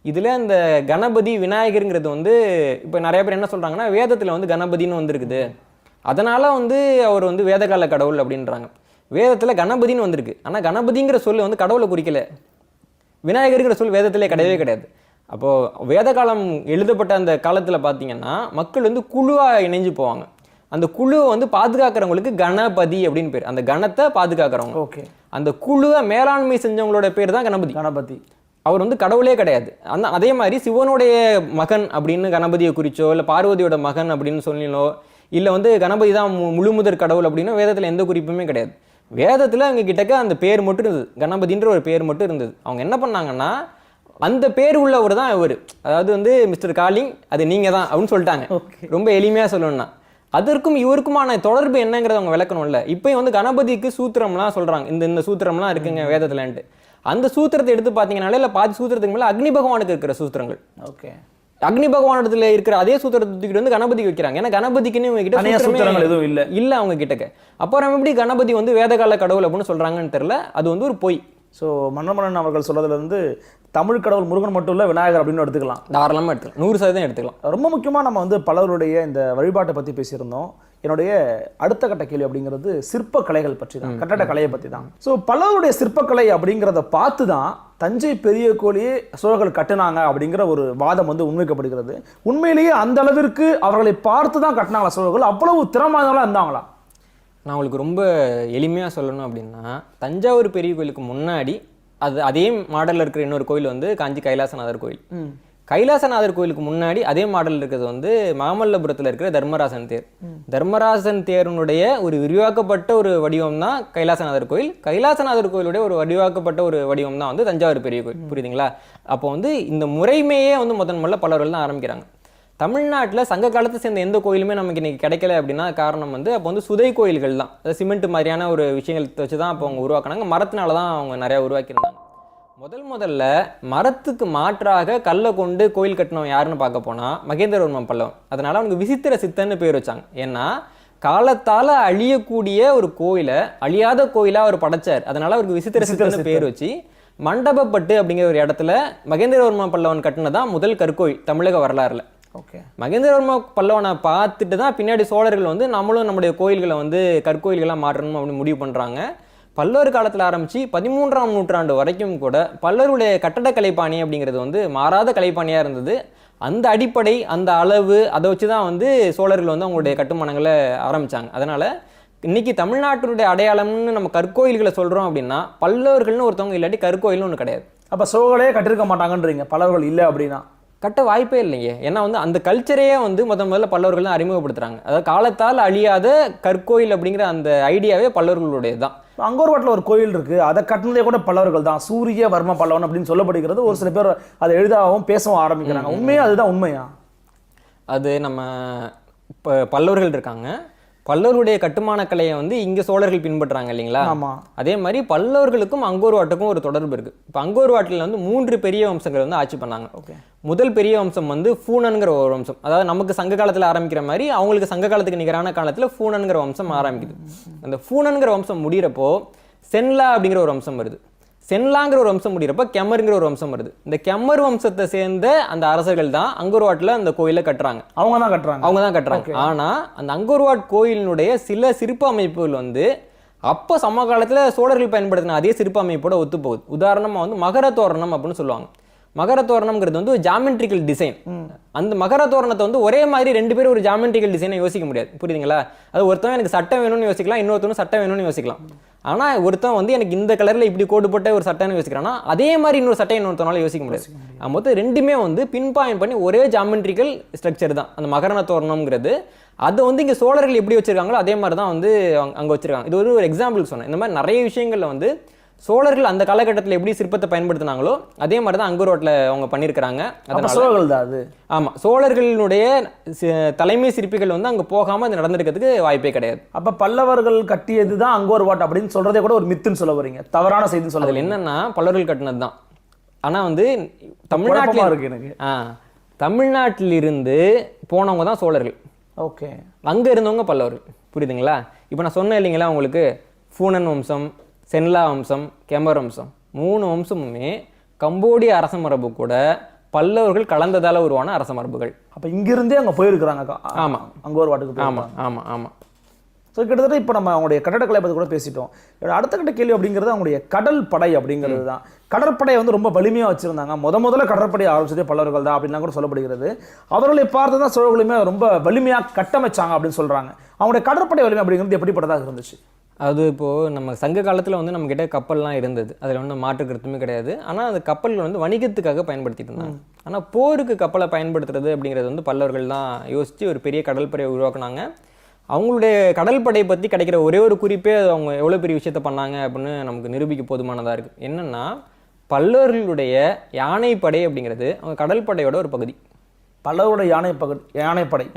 இதில் இந்த கணபதி விநாயகருங்கிறது வந்து இப்போ நிறைய பேர் என்ன சொல்கிறாங்கன்னா வேதத்தில் வந்து கணபதினு வந்துருக்குது, அதனால் வந்து அவர் வந்து வேதகால கடவுள் அப்படின்றாங்க. வேதத்தில் கணபதினு வந்திருக்கு, ஆனால் கணபதிங்கிற சொல் வந்து கடவுளை குறிக்கல. விநாயகருங்கிற சொல் வேதத்திலே கிடையவே கிடையாது. அப்போது வேத காலம் எழுதப்பட்ட அந்த காலத்தில் பார்த்தீங்கன்னா மக்கள் வந்து குழுவாக இணைஞ்சு போவாங்க. அந்த குழுவை வந்து பாதுகாக்கிறவங்களுக்கு கணபதி அப்படின்னு பேர், அந்த கணத்தை பாதுகாக்கிறவங்க. ஓகே, அந்த குழுவை மேலாண்மை செஞ்சவங்களோட பேர் தான் கணபதி. அவர் வந்து கடவுளே கிடையாது. அதே மாதிரி சிவனுடைய மகன் அப்படின்னு கணபதியை குறிச்சோ இல்லை பார்வதியோட மகன் அப்படின்னு சொல்லினோ இல்லை வந்து கணபதி தான் முழுமுதற் கடவுள் அப்படின்னு வேதத்தில் எந்த குறிப்புமே கிடையாது. வேதத்தில் அவங்க கிட்டக்க அந்த பேர் மட்டும் இருந்தது, கணபதின்ற ஒரு பேர் மட்டும் இருந்தது. அவங்க என்ன பண்ணாங்கன்னா அந்த பேர் உள்ளவர் தான் இவர், அதாவது வந்து மிஸ்டர் காலிங் அது நீங்கள் தான் அப்படின்னு சொல்லிட்டாங்க. ரொம்ப எளிமையாக சொல்லணும்னா அதற்கும் இவருக்குமான தொடர்பு என்னங்கிறத அவங்க விளக்கணும்ல. இப்போயும் வந்து கணபதிக்கு சூத்திரம்லாம் சொல்கிறாங்க, இந்த சூத்திரம்லாம் இருக்குங்க வேதத்துலன்ட்டு. அந்த சூத்திரத்தை எடுத்து பார்த்தீங்கன்னாலே இல்லை பாதி சூத்திரத்துக்கு மேலே அக்னி பகவானுக்கு இருக்கிற சூத்திரங்கள். ஓகே, அக்னி பகவானத்துல இருக்கிற அதே சூத்திரத்தை தூக்கிட்டு வந்து கணபதிக்கு வைக்கிறாங்க. ஏன்னா கணபதிக்குன்னு இவங்க கிட்ட சூத்திரங்கள் எதுவும் இல்லை அவங்க கிட்டக்க. அப்புறம் எப்படி கணபதி வந்து வேதகால கடவுள் அப்படின்னு சொல்றாங்கன்னு தெரியல. அது வந்து ஒரு பொய். ஸோ மன்னமன்னன் அவர்கள் சொல்றதுலேருந்து தமிழ் கடவுள் முருகன் மட்டும் இல்லை, விநாயகர் அப்படின்னு எடுத்துக்கலாம். தாராளமாக எடுத்துக்கலாம், 100% எடுத்துக்கலாம். ரொம்ப முக்கியமாக நம்ம வந்து பலருடைய இந்த வழிபாட்டை பற்றி பேசியிருந்தோம். என்னுடைய அடுத்த கட்ட கேள்வி அப்படிங்கிறது சிற்பக்கலைகள் பற்றி தான், கட்டடக்கலையை பற்றி தான். ஸோ பலருடைய சிற்பக்கலை அப்படிங்கிறத பார்த்து தான் தஞ்சை பெரிய கோயிலையே சோழர்கள் கட்டினாங்க அப்படிங்கிற ஒரு வாதம் வந்து முன்வைக்கப்படுகிறது. உண்மையிலேயே அந்த அளவிற்கு அவர்களை பார்த்து தான் கட்டினாங்களா சோழர்கள்? அவ்வளவு திறமையானவங்களா இருந்தாங்களா? நான் உங்களுக்கு ரொம்ப எளிமையாக சொல்லணும் அப்படின்னா, தஞ்சாவூர் பெரிய கோயிலுக்கு முன்னாடி அதே மாடலில் இருக்கிற இன்னொரு கோயில் வந்து காஞ்சி கைலாசநாதர் கோயில். கைலாசநாதர் கோயிலுக்கு முன்னாடி அதே மாடல் இருக்கிறது வந்து மாமல்லபுரத்தில் இருக்கிற தர்மராசன் தேர். தர்மராசன் தேரனுடைய ஒரு விரிவாக்கப்பட்ட ஒரு வடிவம் தான் கைலாசநாதர் கோயில். கைலாசநாதர் கோயிலுடைய ஒரு வடிவாக்கப்பட்ட ஒரு வடிவம் தான் வந்து தஞ்சாவூர் பெரிய கோயில். புரியுதுங்களா? அப்போ வந்து இந்த முறைமையே வந்து முதல்ல பல்லவர்கள் தான் ஆரம்பிக்கிறாங்க. தமிழ்நாட்டில் சங்க காலத்தை சேர்ந்த எந்த கோயிலுமே நமக்கு இன்னைக்கு கிடைக்கல அப்படின்னா காரணம் வந்து அப்போ வந்து சுதை கோயில்கள் தான். அதாவது சிமெண்ட் மாதிரியான ஒரு விஷயங்கள் வச்சு தான் அப்போ அவங்க உருவாக்குனாங்க. மரத்தினால தான் அவங்க நிறையா உருவாக்கியிருந்தாங்க. முதல்ல மரத்துக்கு மாற்றாக கல்லை கொண்டு கோயில் கட்டினவன் யாருன்னு பார்க்க போனால் மகேந்திரவர்மன் பல்லவன். அதனால அவனுக்கு விசித்திர சித்தன்னு பேர் வச்சாங்க. ஏன்னா காலத்தால் அழியக்கூடிய ஒரு கோயிலை அழியாத கோயிலாக அவர் படைச்சார். அதனால அவருக்கு விசித்திர சித்தன்னு பேர் வச்சு மண்டபப்பட்டு அப்படிங்கிற ஒரு இடத்துல மகேந்திரவர்மன் பல்லவன் கட்டினதான் முதல் கற்கோயில் தமிழக வரலாறுல. மகேந்திரவர்ம பல்லவனை பார்த்துட்டு தான் பின்னாடி சோழர்கள் வந்து நம்மளும் நம்முடைய கோயில்களை வந்து கற்கோயில்களாக மாற்றணும் அப்படின்னு முடிவு பண்ணுறாங்க. பல்லவர் காலத்தில் ஆரம்பித்து 13ஆம் நூற்றாண்டு வரைக்கும் கூட பல்லவருடைய கட்டட கலைப்பாணி அப்படிங்கிறது வந்து மாறாத கலைப்பாணியாக இருந்தது. அந்த அடிப்படை, அந்த அளவு, அதை வச்சு தான் வந்து சோழர்கள் வந்து அவங்களுடைய கட்டுமானங்களை ஆரம்பித்தாங்க. அதனால் இன்னைக்கு தமிழ்நாட்டுடைய அடையாளம்னு நம்ம கற்கோயில்களை சொல்கிறோம் அப்படின்னா பல்லவர்கள்னு ஒருத்தவங்க இல்லாட்டி கற்கோயில்னு ஒன்று கிடையாது. அப்போ சோழர்களே கட்டிருக்க மாட்டாங்கன்றீங்க பல்லவர்கள் இல்லை அப்படின்னா? கட்ட வாய்ப்பே இல்லைங்க. ஏன்னா வந்து அந்த கல்ச்சரையே வந்து முதல்ல பல்லவர்கள் தான் அறிமுகப்படுத்துறாங்க. அதாவது காலத்தால் அழியாத கற்கோயில் அப்படிங்கிற அந்த ஐடியாவே பல்லவர்களுடையது தான். அங்கோர்வாட்டில் ஒரு கோயில் இருக்குது, அதை கட்டினதே கூட பல்லவர்கள் தான். சூரிய வர்ம பல்லவன் அப்படின்னு சொல்லப்படுகிறது. ஒரு சில பேர் அதை எழுதாவும் பேசவும் ஆரம்பிக்கிறாங்க. உண்மையா அதுதான் உண்மையா? அது நம்ம இப்போ பல்லவர்கள் இருக்காங்க, பல்லவருடைய கட்டுமான கலையை வந்து இங்கே சோழர்கள் பின்பற்றுறாங்க இல்லைங்களா? ஆமாம். அதே மாதிரி பல்லவர்களுக்கும் அங்கோர்வாட்டுக்கும் ஒரு தொடர்பு இருக்குது. இப்போ அங்கோர்வாட்டில் வந்து 3 பெரிய வம்சங்கள் வந்து ஆட்சி பண்ணாங்க. முதல் பெரிய வம்சம் வந்து பூனன்கிற ஒரு வம்சம். அதாவது நமக்கு சங்க காலத்தில் ஆரம்பிக்கிற மாதிரி அவங்களுக்கு சங்க காலத்துக்கு நிகரான காலத்தில் பூனன்கிற வம்சம் ஆரம்பிக்குது. அந்த பூனன்கிற வம்சம் முடிகிறப்போ சென்லா அப்படிங்கிற ஒரு வம்சம் வருது. சென்லாங்கிற ஒரு வம்சம் முடிகிறப்ப கெமருங்கிற ஒரு வம்சம் வருது. இந்த கெமர் வம்சத்தை சேர்ந்த அந்த அரசர்கள் தான் அங்கோர்வாட்டில் அந்த கோயிலை கட்டுறாங்க. அவங்க தான் கட்டுறாங்க. ஆனால் அந்த அங்கோர்வாட் கோயிலினுடைய சில சிற்ப அமைப்புகள் வந்து அப்போ சமகாலத்தில் சோழர்கள் பயன்படுத்தின அதே சிற்ப அமைப்போட ஒத்து போகுது. உதாரணமாக வந்து மகர தோரணம் அப்படின்னு சொல்லுவாங்க. மகர தோரணம்ங்கிறது வந்து ஒரு ஜாமெட்ரிக்கல் டிசைன். அந்த மகர தோரணத்தை வந்து ஒரே மாதிரி 2 பேரும் ஒரு ஜாமெட்ரிக்கல் டிசைனை யோசிக்க முடியாது. புரியுதுங்களா? அது ஒருத்தவன் எனக்கு சட்டம் வேணும்னு யோசிக்கலாம், இன்னொருத்தவனும் சட்டம் வேணும்னு யோசிக்கலாம். ஆனால் ஒருத்தன் வந்து எனக்கு இந்த கலரில் இப்படி கோடு போட்ட ஒரு சட்டைன்னு யோசிக்கிறான்னா அதே மாதிரி இன்னொரு சட்டை இன்னொருத்தனால யோசிக்க முடியாது. மொத்தம் 2மே வந்து பின் பாயிண்ட் பண்ணி ஒரே ஜாமெட்ரிக்கல் ஸ்ட்ரக்சர் தான் அந்த மகர தோரணம்ங்கிறது. அதை வந்து இங்கே சோழர்கள் எப்படி வச்சிருக்காங்களோ அதே மாதிரி தான் வந்து அங்கே வச்சிருக்காங்க. இது ஒரு எக்ஸாம்பிள் சொன்னேன். இந்த மாதிரி நிறைய விஷயங்களில் வந்து சோழர்கள் அந்த காலகட்டத்தில் எப்படி சிற்பத்தை பயன்படுத்தினாங்களோ அதே மாதிரி தான் அங்கோர்வாட்டில் அவங்க பண்ணியிருக்கிறாங்க. சோழர்கள் தான் அது. ஆமாம், சோழர்களுடைய தலைமை சிற்பிகள் வந்து அங்கே போகாமல் அது நடந்திருக்கிறதுக்கு வாய்ப்பே கிடையாது. அப்போ பல்லவர்கள் கட்டியது தான் அங்கோர்வாட் அப்படின்னு சொல்றதே கூட ஒரு மித்துன்னு சொல்ல வரீங்க, தவறான செய்தி சொல்ல. அதில் என்னன்னா பல்லவர்கள் கட்டினது தான். ஆனால் வந்து தமிழ்நாட்டில் இருக்கு எனக்கு. தமிழ்நாட்டிலிருந்து போனவங்க தான் சோழர்கள். ஓகே. அங்கே இருந்தவங்க பல்லவர்கள். புரியுதுங்களா? இப்போ நான் சொன்னேன் இல்லைங்களா உங்களுக்கு, பூனன் வம்சம், சென்லா வம்சம், கெமர் வம்சம் 3 வம்சமுமே கம்போடிய அரச மரபு கூட பல்லவர்கள் கலந்ததால உருவான அரச மரபுகள். அப்போ இங்கிருந்தே அங்கே போயிருக்கிறாங்க. ஆமாம், அங்கோர்வாட்டுக்கு. ஆமாம் ஆமாம் ஆமாம். ஸோ கிட்டத்தட்ட இப்போ நம்ம அவங்களுடைய கட்டடக்கலை பற்றி கூட பேசிட்டோம். அடுத்த கட்ட கேள்வி அப்படிங்கிறது அவங்களுடைய கடல் படை அப்படிங்கிறது தான். கடற்படையை வந்து ரொம்ப வலிமையாக வச்சுருந்தாங்க. முதல்ல கடற்படையை ஆரம்பிச்சதே பல்லவர்கள் தான் அப்படின்லாம் கூட சொல்லப்படுகிறது. அவர்களை பார்த்து தான் சோழர்களுமே ரொம்ப வலிமையாக கட்டமைச்சாங்க அப்படின்னு சொல்கிறாங்க. அவங்களுடைய கடற்படை வலிமை அப்படிங்கிறது எப்படிப்பட்டதாக இருந்துச்சு? அது இப்போது நம்ம சங்க காலத்தில் வந்து நம்மக்கிட்ட கப்பல்லாம் இருந்தது, அதில் ஒன்றும் மாற்று கருத்துமே கிடையாது. ஆனால் அந்த கப்பல்கள் வந்து வணிகத்துக்காக பயன்படுத்திட்டு இருந்தாங்க. ஆனால் போருக்கு கப்பலை பயன்படுத்துறது அப்படிங்கிறது வந்து பல்லவர்கள் தான் யோசித்து ஒரு பெரிய கடற்படையை உருவாக்குனாங்க. அவங்களுடைய கடற்படை பற்றி கிடைக்கிற ஒரே ஒரு குறிப்பே அவங்க எவ்வளோ பெரிய விஷயத்த பண்ணாங்க அப்படின்னு நமக்கு நிரூபிக்க போதுமானதாக இருக்குது. என்னென்னா பல்லவர்களுடைய யானைப்படை அப்படிங்கிறது அவங்க கடற்படையோட ஒரு பகுதி. பல்லவருடைய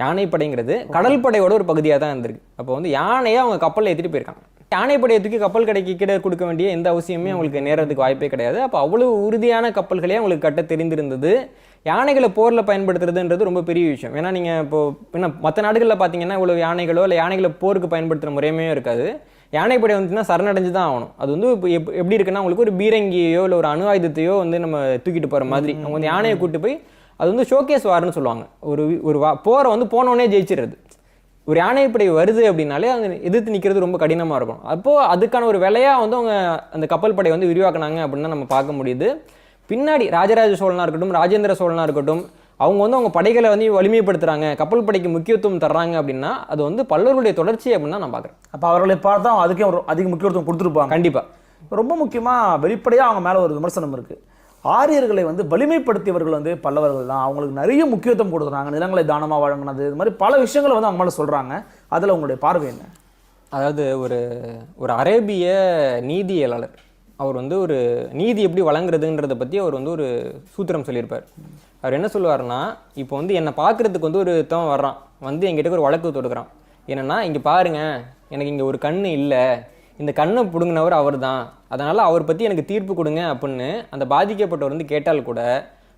யானைப்படைங்கிறது கடற்படையோட ஒரு பகுதியாக தான் இருந்திருக்கு. அப்போ வந்து யானையை அவங்க கப்பலில் ஏற்றிட்டு போயிருக்காங்க. யானைப்படையை தூக்கி கப்பல் கடைக்கு கீழே கொடுக்க வேண்டிய எந்த அவசியமே அவங்களுக்கு நேரத்துக்கு வாய்ப்பே கிடையாது. அப்போ அவ்வளோ உறுதியான கப்பல்களே அவங்களுக்கு கட்ட தெரிந்திருந்தது. யானைகளை போரில் பயன்படுத்துறதுன்றது ரொம்ப பெரிய விஷயம். ஏன்னா நீங்கள் இப்போ என்ன மற்ற நாடுகளில் பார்த்தீங்கன்னா இவ்வளோ யானைகளோ இல்லை யானைகளை போருக்கு பயன்படுத்துகிற முறையுமே இருக்காது. யானைப்படை வந்துச்சுன்னா சரணடைஞ்சு தான் ஆகணும். அது வந்து இப்போ எப்படி இருக்குன்னா உங்களுக்கு ஒரு பீரங்கியோ இல்லை ஒரு அணு ஆயுதத்தையோ வந்து நம்ம தூக்கிட்டு போகிற மாதிரி அவங்க வந்து யானையை கூட்டு போய் அது வந்து ஷோகேஸ் வார்னு சொல்லுவாங்க. ஒரு போரை வந்து போனோடனே ஜெயிச்சிடுறது. ஒரு யானைப்படை வருது அப்படின்னாலே அங்கே எதிர்த்து நிற்கிறது ரொம்ப கடினமாக இருக்கும். அப்போது அதுக்கான ஒரு விலையாக வந்து அவங்க அந்த கப்பல் படையை வந்து விரிவாக்குனாங்க அப்படின்னு தான் நம்ம பார்க்க முடியுது. பின்னாடி ராஜராஜ சோழனாக இருக்கட்டும், ராஜேந்திர சோழனாக இருக்கட்டும், அவங்க வந்து அவங்க படைகளை வந்து வலிமைப்படுத்துறாங்க, கப்பல் படைக்கு முக்கியத்துவம் தர்றாங்க அப்படின்னா அது வந்து பல்லவர்களுடைய தொடர்ச்சி அப்படின்னு தான் நான் பார்க்குறேன். அப்போ அவர்களை பார்த்தா அதுக்கே ஒரு அதிக முக்கியத்துவம் கொடுத்துருப்பாங்க. கண்டிப்பாக. ரொம்ப முக்கியமாக வெளிப்படையாக அவங்க மேலே ஒரு விமர்சனம் இருக்குது. ஆரியர்களை வந்து வலிமைப்படுத்தியவர்கள் வந்து பல்லவர்கள் தான், அவங்களுக்கு நிறைய முக்கியத்துவம் கொடுக்குறாங்க, நிலங்களை தானமாக வழங்கினது, இது மாதிரி பல விஷயங்களை வந்து அவங்க மேலே சொல்கிறாங்க. அதில் உங்களுடைய பார்வை என்ன? அதாவது ஒரு அரேபிய நீதியியலாளர் அவர் வந்து ஒரு நீதி எப்படி வழங்குறதுன்றதை பற்றி அவர் வந்து ஒரு சூத்திரம் சொல்லியிருப்பார். அவர் என்ன சொல்லுவார்னா, இப்போ வந்து என்னை பார்க்குறதுக்கு வந்து ஒருத்தன் வர்றான், வந்து என்கிட்ட ஒரு வழக்கு தொடுக்கிறான். என்னென்னா, இங்கே பாருங்கள், எனக்கு இங்கே ஒரு கண் இல்லை, இந்த கண்ணை பிடுங்கினவர் அவர் தான், அதனால் அவர் பற்றி எனக்கு தீர்ப்பு கொடுங்க அப்படின்னு அந்த பாதிக்கப்பட்டவர் வந்து கேட்டால் கூட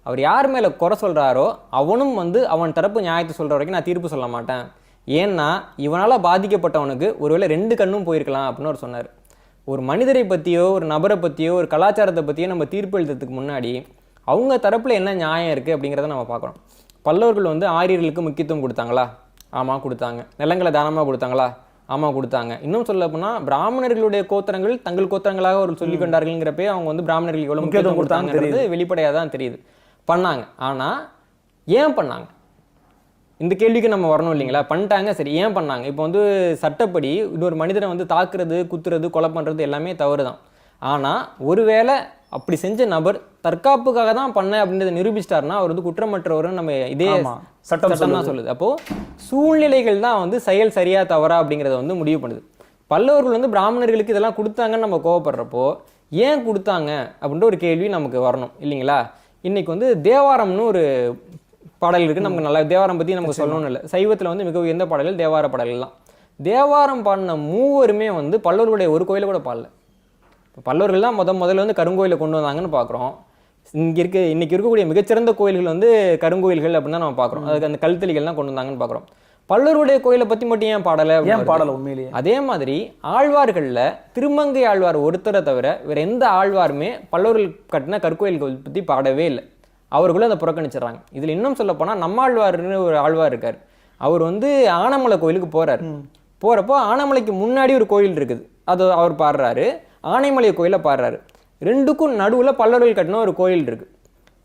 அவர் யார் மேலே குறை சொல்கிறாரோ அவனும் வந்து அவன் தரப்பு நியாயத்தை சொல்கிற வரைக்கும் நான் தீர்ப்பு சொல்ல மாட்டேன். ஏன்னா இவனால் பாதிக்கப்பட்டவனுக்கு ஒருவேளை 2 கண்ணும் போயிருக்கலாம் அப்படின்னு அவர் சொன்னார். ஒரு மனிதரை பற்றியோ ஒரு நபரை பற்றியோ ஒரு கலாச்சாரத்தை பற்றியோ நம்ம தீர்ப்பு எழுதுறதுக்கு முன்னாடி அவங்க தரப்பில் என்ன நியாயம் இருக்குது அப்படிங்கிறத நம்ம பார்க்கணும். பல்லவர்கள் வந்து ஆரியர்களுக்கு முக்கியத்துவம் கொடுத்தாங்களா? ஆமாம் கொடுத்தாங்க. நிலங்களை தானமாக கொடுத்தாங்களா? ஆமாம் கொடுத்தாங்க. இன்னும் சொல்ல போனால் பிராமணர்களுடைய கோத்திரங்கள் தங்கள் கோத்திரங்களாக ஒரு சொல்லிக் கொண்டார்கள்ங்கிறப்பே அவங்க வந்து பிராமணர்களுக்கு எவ்வளோ முக்கியத்துவம் கொடுத்தாங்கிறது வெளிப்படையாக தான் தெரியுது. பண்ணாங்க. ஆனால் ஏன் பண்ணாங்க? இந்த கேள்விக்கு நம்ம வரணும் இல்லைங்களா? பண்ணிட்டாங்க, சரி, ஏன் பண்ணாங்க? இப்போ வந்து சட்டப்படி இன்னொரு மனிதனை வந்து தாக்குறது, குத்துறது, கொலை பண்ணுறது எல்லாமே தவறு தான். ஆனால் ஒருவேளை அப்படி செஞ்ச நபர் தற்காப்புக்காக தான் பண்ண அப்படின்றத நிரூபிச்சிட்டாருன்னா அவர் வந்து குற்றமற்றவரும் நம்ம இதே சட்டம் தான் சொல்லுது. அப்போது சூழ்நிலைகள் தான் வந்து செயல் சரியா தவறா அப்படிங்கிறத வந்து முடிவு பண்ணுது. பல்லவர்கள் வந்து பிராமணர்களுக்கு இதெல்லாம் கொடுத்தாங்கன்னு நம்ம கோவப்படுறப்போ ஏன் கொடுத்தாங்க அப்படின்ற ஒரு கேள்வி நமக்கு வரணும் இல்லைங்களா? இன்னைக்கு வந்து தேவாரம்னு ஒரு பாடல் இருக்குது. நமக்கு நல்லா தேவாரம் பற்றி நமக்கு சொல்லணும்னு இல்லை. சைவத்தில் வந்து மிக உயர்ந்த பாடல்கள் தேவார பாடல்கள் தான். தேவாரம் பாடின மூவருமே வந்து பல்லவர்களுடைய ஒரு கோயிலை கூட பாடல. இப்போ பல்லவர்கள் தான் முதல்ல வந்து கருங்கோயிலை கொண்டு வந்தாங்கன்னு பார்க்குறோம். இன்னைக்கு இருக்கக்கூடிய மிகச்சிறந்த கோயில்கள் வந்து கருங்கோயில்கள் அப்படின்னு தான் நம்ம பார்க்குறோம். அதுக்கு அந்த கல்தளிகள்லாம் கொண்டு வந்தாங்கன்னு பார்க்குறோம். பல்லவருடைய கோயிலை பற்றி மட்டும் ஏன் பாடலை? உண்மையிலேயே அதே மாதிரி ஆழ்வார்களில் திருமங்கை ஆழ்வார் ஒருத்தரை தவிர வேற எந்த ஆழ்வாருமே பல்லவர்கள் கட்டின கற்கோயில்கள் பற்றி பாடவே இல்லை. அவர்களும் அதை புறக்கணிச்சிடறாங்க. இதில் இன்னும் சொல்ல போனால் நம்மாழ்வார்னு ஒரு ஆழ்வார் இருக்கார். அவர் வந்து ஆனமலை கோயிலுக்கு போகிறார். போகிறப்போ ஆனமலைக்கு முன்னாடி ஒரு கோயில் இருக்குது, அது அவர் பாடுறாரு. ஆனைமலை கோயிலை பாடுறாரு. ரெண்டுக்கும் நடுவில் பல்லவர்கள் கட்டின ஒரு கோயில் இருக்குது.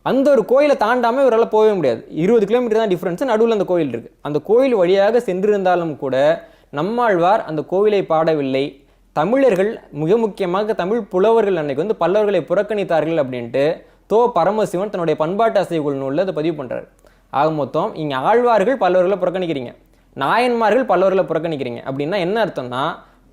அந்த ஒரு கோயிலை தாண்டாமல் இவரால் போகவே முடியாது. 20 கிலோமீட்டர் தான் டிஃப்ரென்ஸ். நடுவில் அந்த கோயில் இருக்குது. அந்த கோயில் வழியாக சென்றிருந்தாலும் கூட நம்மாழ்வார் அந்த கோவிலை பாடவில்லை. தமிழர்கள் மிக முக்கியமாக தமிழ் புலவர்கள் அன்னைக்கு வந்து பல்லவர்களை புறக்கணித்தார்கள் அப்படின்ட்டு பரமசிவன் தன்னுடைய பண்பாட்டு அசைவுகள் நூலில் அதை பதிவு பண்ணுறாரு. ஆக மொத்தம் இங்கே ஆழ்வார்கள் பல்லவர்களை புறக்கணிக்கிறீங்க, நாயன்மார்கள் பல்லவர்களை புறக்கணிக்கிறீங்க அப்படின்னா என்ன அர்த்தம்னா,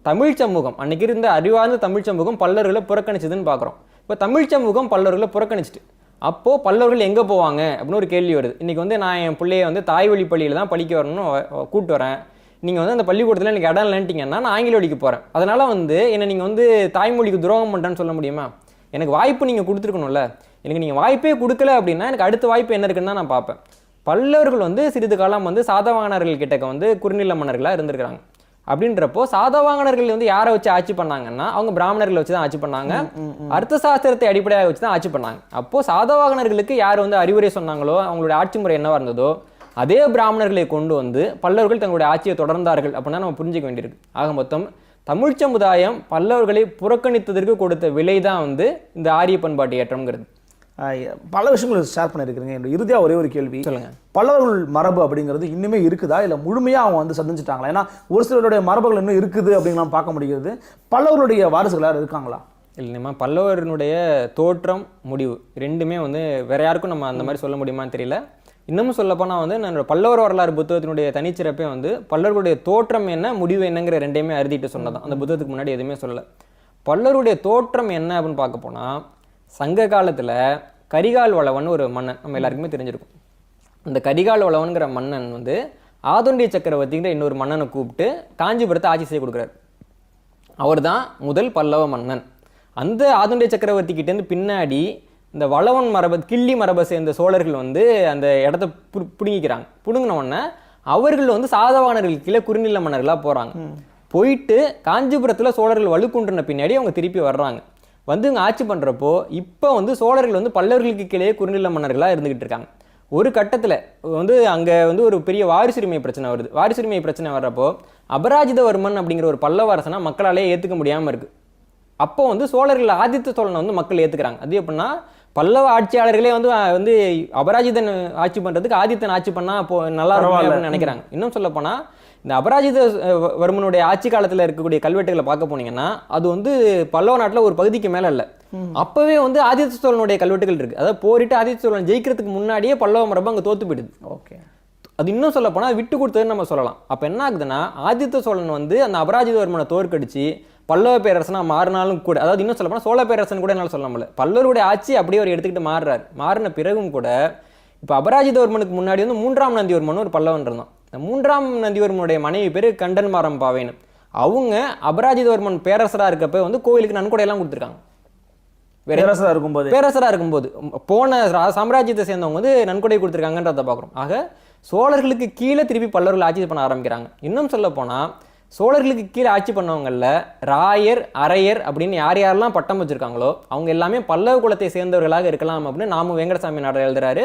தமிழ் சமூகம் அன்னைக்கு இருந்த அறிவார்ந்த தமிழ் சமூகம் பல்லவர்களை புறக்கணிச்சதுன்னு பார்க்குறோம். இப்போ தமிழ் சமூகம் பல்லவர்களை புறக்கணிச்சிட்டு அப்போது பல்லவர்கள் எங்கே போவாங்க அப்படின்னு ஒரு கேள்வி வருது. இன்றைக்கி வந்து நான் என் பிள்ளைய வந்து தாய்வழி பள்ளியில் தான் படிக்க வரணும்னு கூப்பிட்டு வரேன். நீங்கள் வந்து அந்த பள்ளிக்கூடத்தில் எனக்கு இடம் இல்லைன்ட்டிங்கன்னா நான் ஆங்கில வழிக்கு போகிறேன். அதனால் வந்து என்னை நீங்கள் வந்து தாய்மொழிக்கு துரோகம் பண்ணுறேன்னு சொல்ல முடியுமா? எனக்கு வாய்ப்பு நீங்கள் கொடுத்துருக்கணும்ல. எனக்கு நீங்கள் வாய்ப்பே கொடுக்கல அப்படின்னா எனக்கு அடுத்த வாய்ப்பு என்ன இருக்குன்னு தான் நான் பார்ப்பேன். பல்லவர்கள் வந்து சிறிது காலம் வந்து சாதவாகனர்கள் கிட்டக்க வந்து குறுநில மன்னர்களாக இருந்திருக்கிறாங்க. அப்படின்றப்போ சாதவாகனர்கள் வந்து யாரை வச்சு ஆட்சி பண்ணாங்கன்னா அவங்க பிராமணர்களை வச்சு தான் ஆட்சி பண்ணாங்க. அர்த்த சாஸ்திரத்தை அடிப்படையாக வச்சு தான் ஆட்சி பண்ணாங்க. அப்போது சாதவாகனர்களுக்கு யார் வந்து அறிவுரை சொன்னாங்களோ, அவங்களுடைய ஆட்சி முறை என்னவா இருந்ததோ அதே பிராமணர்களை கொண்டு வந்து பல்லவர்கள் தங்களுடைய ஆட்சியை தொடர்ந்தார்கள் அப்படின்னா நம்ம புரிஞ்சிக்க வேண்டியிருக்கு. ஆக மொத்தம் தமிழ் சமுதாயம் பல்லவர்களை புறக்கணித்ததற்கு கொடுத்த விலை தான் வந்து இந்த ஆரிய பண்பாட்டு ஏற்றம்ங்கிறது. பல விஷயங்கள் ஷேர் பண்ணியிருக்கிறீங்க. என்னோட இறுதியாக ஒரே ஒரு கேள்வி சொல்லுங்கள். பல்லவர்கள் மரபு அப்படிங்கிறது இன்னுமே இருக்குதா, இல்லை முழுமையாக அவங்க வந்து சந்திச்சிட்டாங்களா? ஏன்னா ஒரு சிலருடைய மரபுகள் இன்னும் இருக்குது அப்படிங்கலாம் பார்க்க முடிகிறது. பல்லவருடைய வாரிசுகள் யாரும் இருக்காங்களா? இல்லைம்மா, பல்லவர்களுடைய தோற்றம் முடிவு ரெண்டுமே வந்து வேற யாருக்கும் நம்ம அந்த மாதிரி சொல்ல முடியுமான்னு தெரியல. இன்னமும் சொல்லப்போனால் வந்து நான் பல்லவர் வரலாறு புத்தகத்தினுடைய தனிச்சிறப்பே வந்து பல்லவர்களுடைய தோற்றம் என்ன முடிவு என்னங்கிற ரெண்டையுமே அறுதிட்டு சொன்னதான். அந்த புத்தகத்துக்கு முன்னாடி எதுவுமே சொல்லலை. பல்லவருடைய தோற்றம் என்ன அப்படின்னு பார்க்க போனால் சங்க காலத்தில் கரிகால் வளவன் ஒரு மன்னன் நம்ம எல்லாருக்குமே தெரிஞ்சிருக்கும். அந்த கரிகால் வளவன்கிற மன்னன் வந்து ஆதோண்டிய சக்கரவர்த்திங்கிற இன்னொரு மன்னனை கூப்பிட்டு காஞ்சிபுரத்தை ஆட்சி செய்ய கொடுக்குறாரு. அவர் தான் முதல் பல்லவ மன்னன். அந்த ஆதோண்டிய சக்கரவர்த்தி கிட்டேருந்து பின்னாடி இந்த வளவன் கிள்ளி மரபை சேர்ந்த சோழர்கள் வந்து அந்த இடத்த பிடுங்கிக்கிறாங்க. பிடுங்கின உடனே அவர்கள் வந்து சாதவாகனர்கள் கீழே குறுநில மன்னர்களாக போகிறாங்க. போயிட்டு காஞ்சிபுரத்தில் சோழர்கள் வலுக்குன்றின பின்னாடி அவங்க திருப்பி வர்றாங்க. வந்து இங்கே ஆட்சி பண்ணுறப்போ இப்போ வந்து சோழர்கள் வந்து பல்லவர்களுக்கு கீழே குறுநில மன்னர்களாக இருந்துகிட்டு இருக்காங்க. ஒரு கட்டத்தில் வந்து அங்கே வந்து ஒரு பெரிய வாரிசுரிமை பிரச்சனை வருது. வாரிசுரிமை பிரச்சனை வர்றப்போ அபராஜிதவர்மன் அப்படிங்கிற ஒரு பல்லவ அரசனை மக்களாலே ஏற்றுக்க முடியாமல் இருக்குது. அப்போ வந்து சோழர்கள் ஆதித்த சோழனை வந்து மக்கள் ஏற்றுக்கிறாங்க. அது எப்படின்னா பல்லவ ஆட்சியாளர்களே வந்து அபராஜிதன் ஆட்சி பண்ணுறதுக்கு ஆதித்தன் ஆட்சி பண்ணால் இப்போ நல்லா இருக்கும் அப்படின்னு நினைக்கிறாங்க. இன்னும் சொல்ல போனால் இந்த அபராஜித வர்மனுடைய ஆட்சி காலத்தில் இருக்கக்கூடிய கல்வெட்டுகளை பார்க்க போனீங்கன்னா அது வந்து பல்லவ நாட்டில் ஒரு பகுதிக்கு மேலே இல்லை. அப்போவே வந்து ஆதித்த சோழனுடைய கல்வெட்டுகள் இருக்குது. அதாவது போரிட்டு ஆதித்த சோழன் ஜெயிக்கிறதுக்கு முன்னாடியே பல்லவ மரபு அங்கே தோத்து போயிடுது. ஓகே, அது இன்னும் சொல்ல போனால் விட்டு கொடுத்ததுன்னு நம்ம சொல்லலாம். அப்போ என்ன ஆகுதுன்னா ஆதித்த சோழன் வந்து அந்த அபராஜிதவர்மனை தோற்கடிச்சு பல்லவ பேரரசனா மாறினாலும் கூட, அதாவது இன்னும் சொல்ல போனால் சோழ பேரரசன் கூட என்னால் சொல்ல முடியல, பல்லவருடைய ஆட்சி அப்படியே அவர் எடுத்துக்கிட்டு மாறுறாரு. மாறின பிறகும் கூட இப்போ அபராஜிதவர்மனுக்கு முன்னாடி வந்து 3ஆம் நந்திவர்மன் ஒரு பல்லவன் இருந்தான். இந்த 3ஆம் நந்திவர்மனுடைய மனைவி பேர் கண்டன்மாரம் பாவேன்னு. அவங்க அபராஜிதவர்மன் பேரரசராக இருக்கப்ப வந்து கோவிலுக்கு நன்கொடையெல்லாம் கொடுத்துருக்காங்க. பேரரசராக இருக்கும்போது போன சாம்ராஜ்யத்தை சேர்ந்தவங்க வந்து நன்கொடை கொடுத்துருக்காங்கன்றத பார்க்குறோம். ஆக சோழர்களுக்கு கீழே திருப்பி பல்லவர்கள் ஆட்சி பண்ண ஆரம்பிக்கிறாங்க. இன்னும் சொல்ல போனால் சோழர்களுக்கு கீழே ஆட்சி பண்ணவங்களில் ராயர் அரையர் அப்படின்னு யார் யாரெல்லாம் பட்டம் வச்சிருக்காங்களோ அவங்க எல்லாமே பல்லவ குலத்தை சேர்ந்தவர்களாக இருக்கலாம் அப்படின்னு நாம வெங்கடசாமி நாடர் எழுதுறாரு.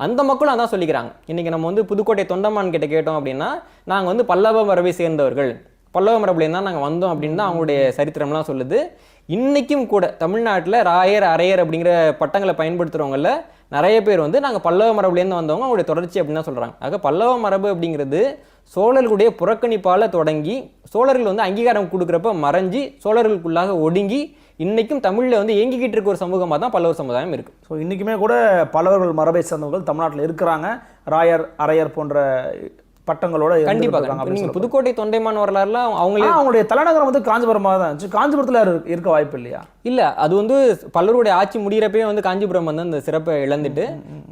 அந்த மக்களும் அதான் சொல்லிக்கிறாங்க. இன்றைக்கி நம்ம வந்து புதுக்கோட்டை தொண்டமான் கிட்ட கேட்டோம் அப்படின்னா நாங்கள் வந்து பல்லவ மரபை சேர்ந்தவர்கள், பல்லவ மரபுலேருந்து தான் நாங்கள் வந்தோம் அப்படின்னு தான் அவங்களுடைய சரித்திரம்லாம் சொல்லுது. இன்றைக்கும் கூட தமிழ்நாட்டில் ராயர் அரையர் அப்படிங்கிற பட்டங்களை பயன்படுத்துகிறவங்கள நிறைய பேர் வந்து நாங்கள் பல்லவ மரபுலேருந்து வந்தவங்க அவங்களுடைய தொடர்ச்சி அப்படின்னு தான் சொல்கிறாங்க. ஆக பல்லவ மரபு அப்படிங்கிறது சோழர்களுடைய புறக்கணிப்பால் தொடங்கி சோழர்கள் வந்து அங்கீகாரம் கொடுக்குறப்ப மறைஞ்சி சோழர்களுக்குள்ளாக ஒடுங்கி இன்றைக்கும் தமிழில் வந்து இயங்கிக்கிட்டு இருக்க ஒரு சமூகமாக தான் பல்லவர் சமுதாயம் இருக்குது. ஸோ இன்றைக்குமே கூட பல்லவர்கள் மரபை சேர்ந்தவர்கள் தமிழ்நாட்டில் இருக்கிறாங்க. ராயர் அரையர் போன்ற பட்டங்களோட கண்டிப்பாக நீங்கள் புதுக்கோட்டை தொண்டைமான் வரலாறுலாம் அவங்களுடைய தலைநகரம் வந்து காஞ்சிபுரமாக தான் இருந்துச்சு. காஞ்சிபுரத்தில் இருக்க வாய்ப்பு இல்லையா? இல்லை, அது வந்து பல்லவருடைய ஆட்சி முடிகிறப்பே வந்து காஞ்சிபுரம் வந்து அந்த சிறப்பை இழந்துட்டு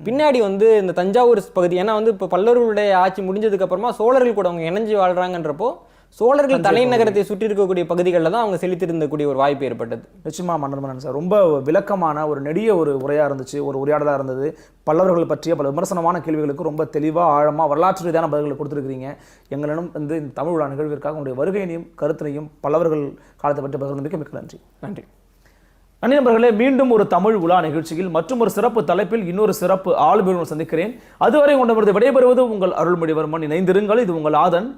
பின்னாடி வந்து இந்த தஞ்சாவூர் பகுதி, ஏன்னா வந்து இப்போ பல்லவர்களுடைய ஆட்சி முடிஞ்சதுக்கு அப்புறமா சோழர்கள் கூட அவங்க இணைஞ்சு வாழ்றாங்கன்றப்போ சோழர்கள் தலைநகரத்தை சுற்றி இருக்கக்கூடிய பகுதிகளில் தான் அவங்க செலுத்திருந்தக்கூடிய ஒரு வாய்ப்பு ஏற்பட்டது. நிச்சயமா மன்னன் சார் ரொம்ப விளக்கமான ஒரு நெடிய ஒரு உரையாக இருந்துச்சு, ஒரு உரையாடலாக இருந்தது. பல்லவர்கள் பற்றிய பல விமர்சனமான கேள்விகளுக்கு ரொம்ப தெளிவாக ஆழமாக வரலாற்று ரீதியான பதில்களை கொடுத்துருக்கிறீங்க. எங்களிடம் வந்து இந்த தமிழ் விழா நிகழ்விற்காக உங்களுடைய வருகையினையும் கருத்தினையும் பல்லவர்கள் காலத்தை பற்றி பகிர்ந்தமைக்கு மிக்க நன்றி. நன்றி நண்பர்களே, மீண்டும் ஒரு தமிழ் உலா நிகழ்ச்சியில் மற்றும் ஒரு சிறப்பு தலைப்பில் இன்னொரு சிறப்பு ஆளுமையுடன் சந்திக்கிறேன். அதுவரை உங்களிடமிருந்து விடைபெறுவது உங்கள் அருள்மொழிவர்மன். இணைந்திருங்கள். இது உங்கள் ஆதன்.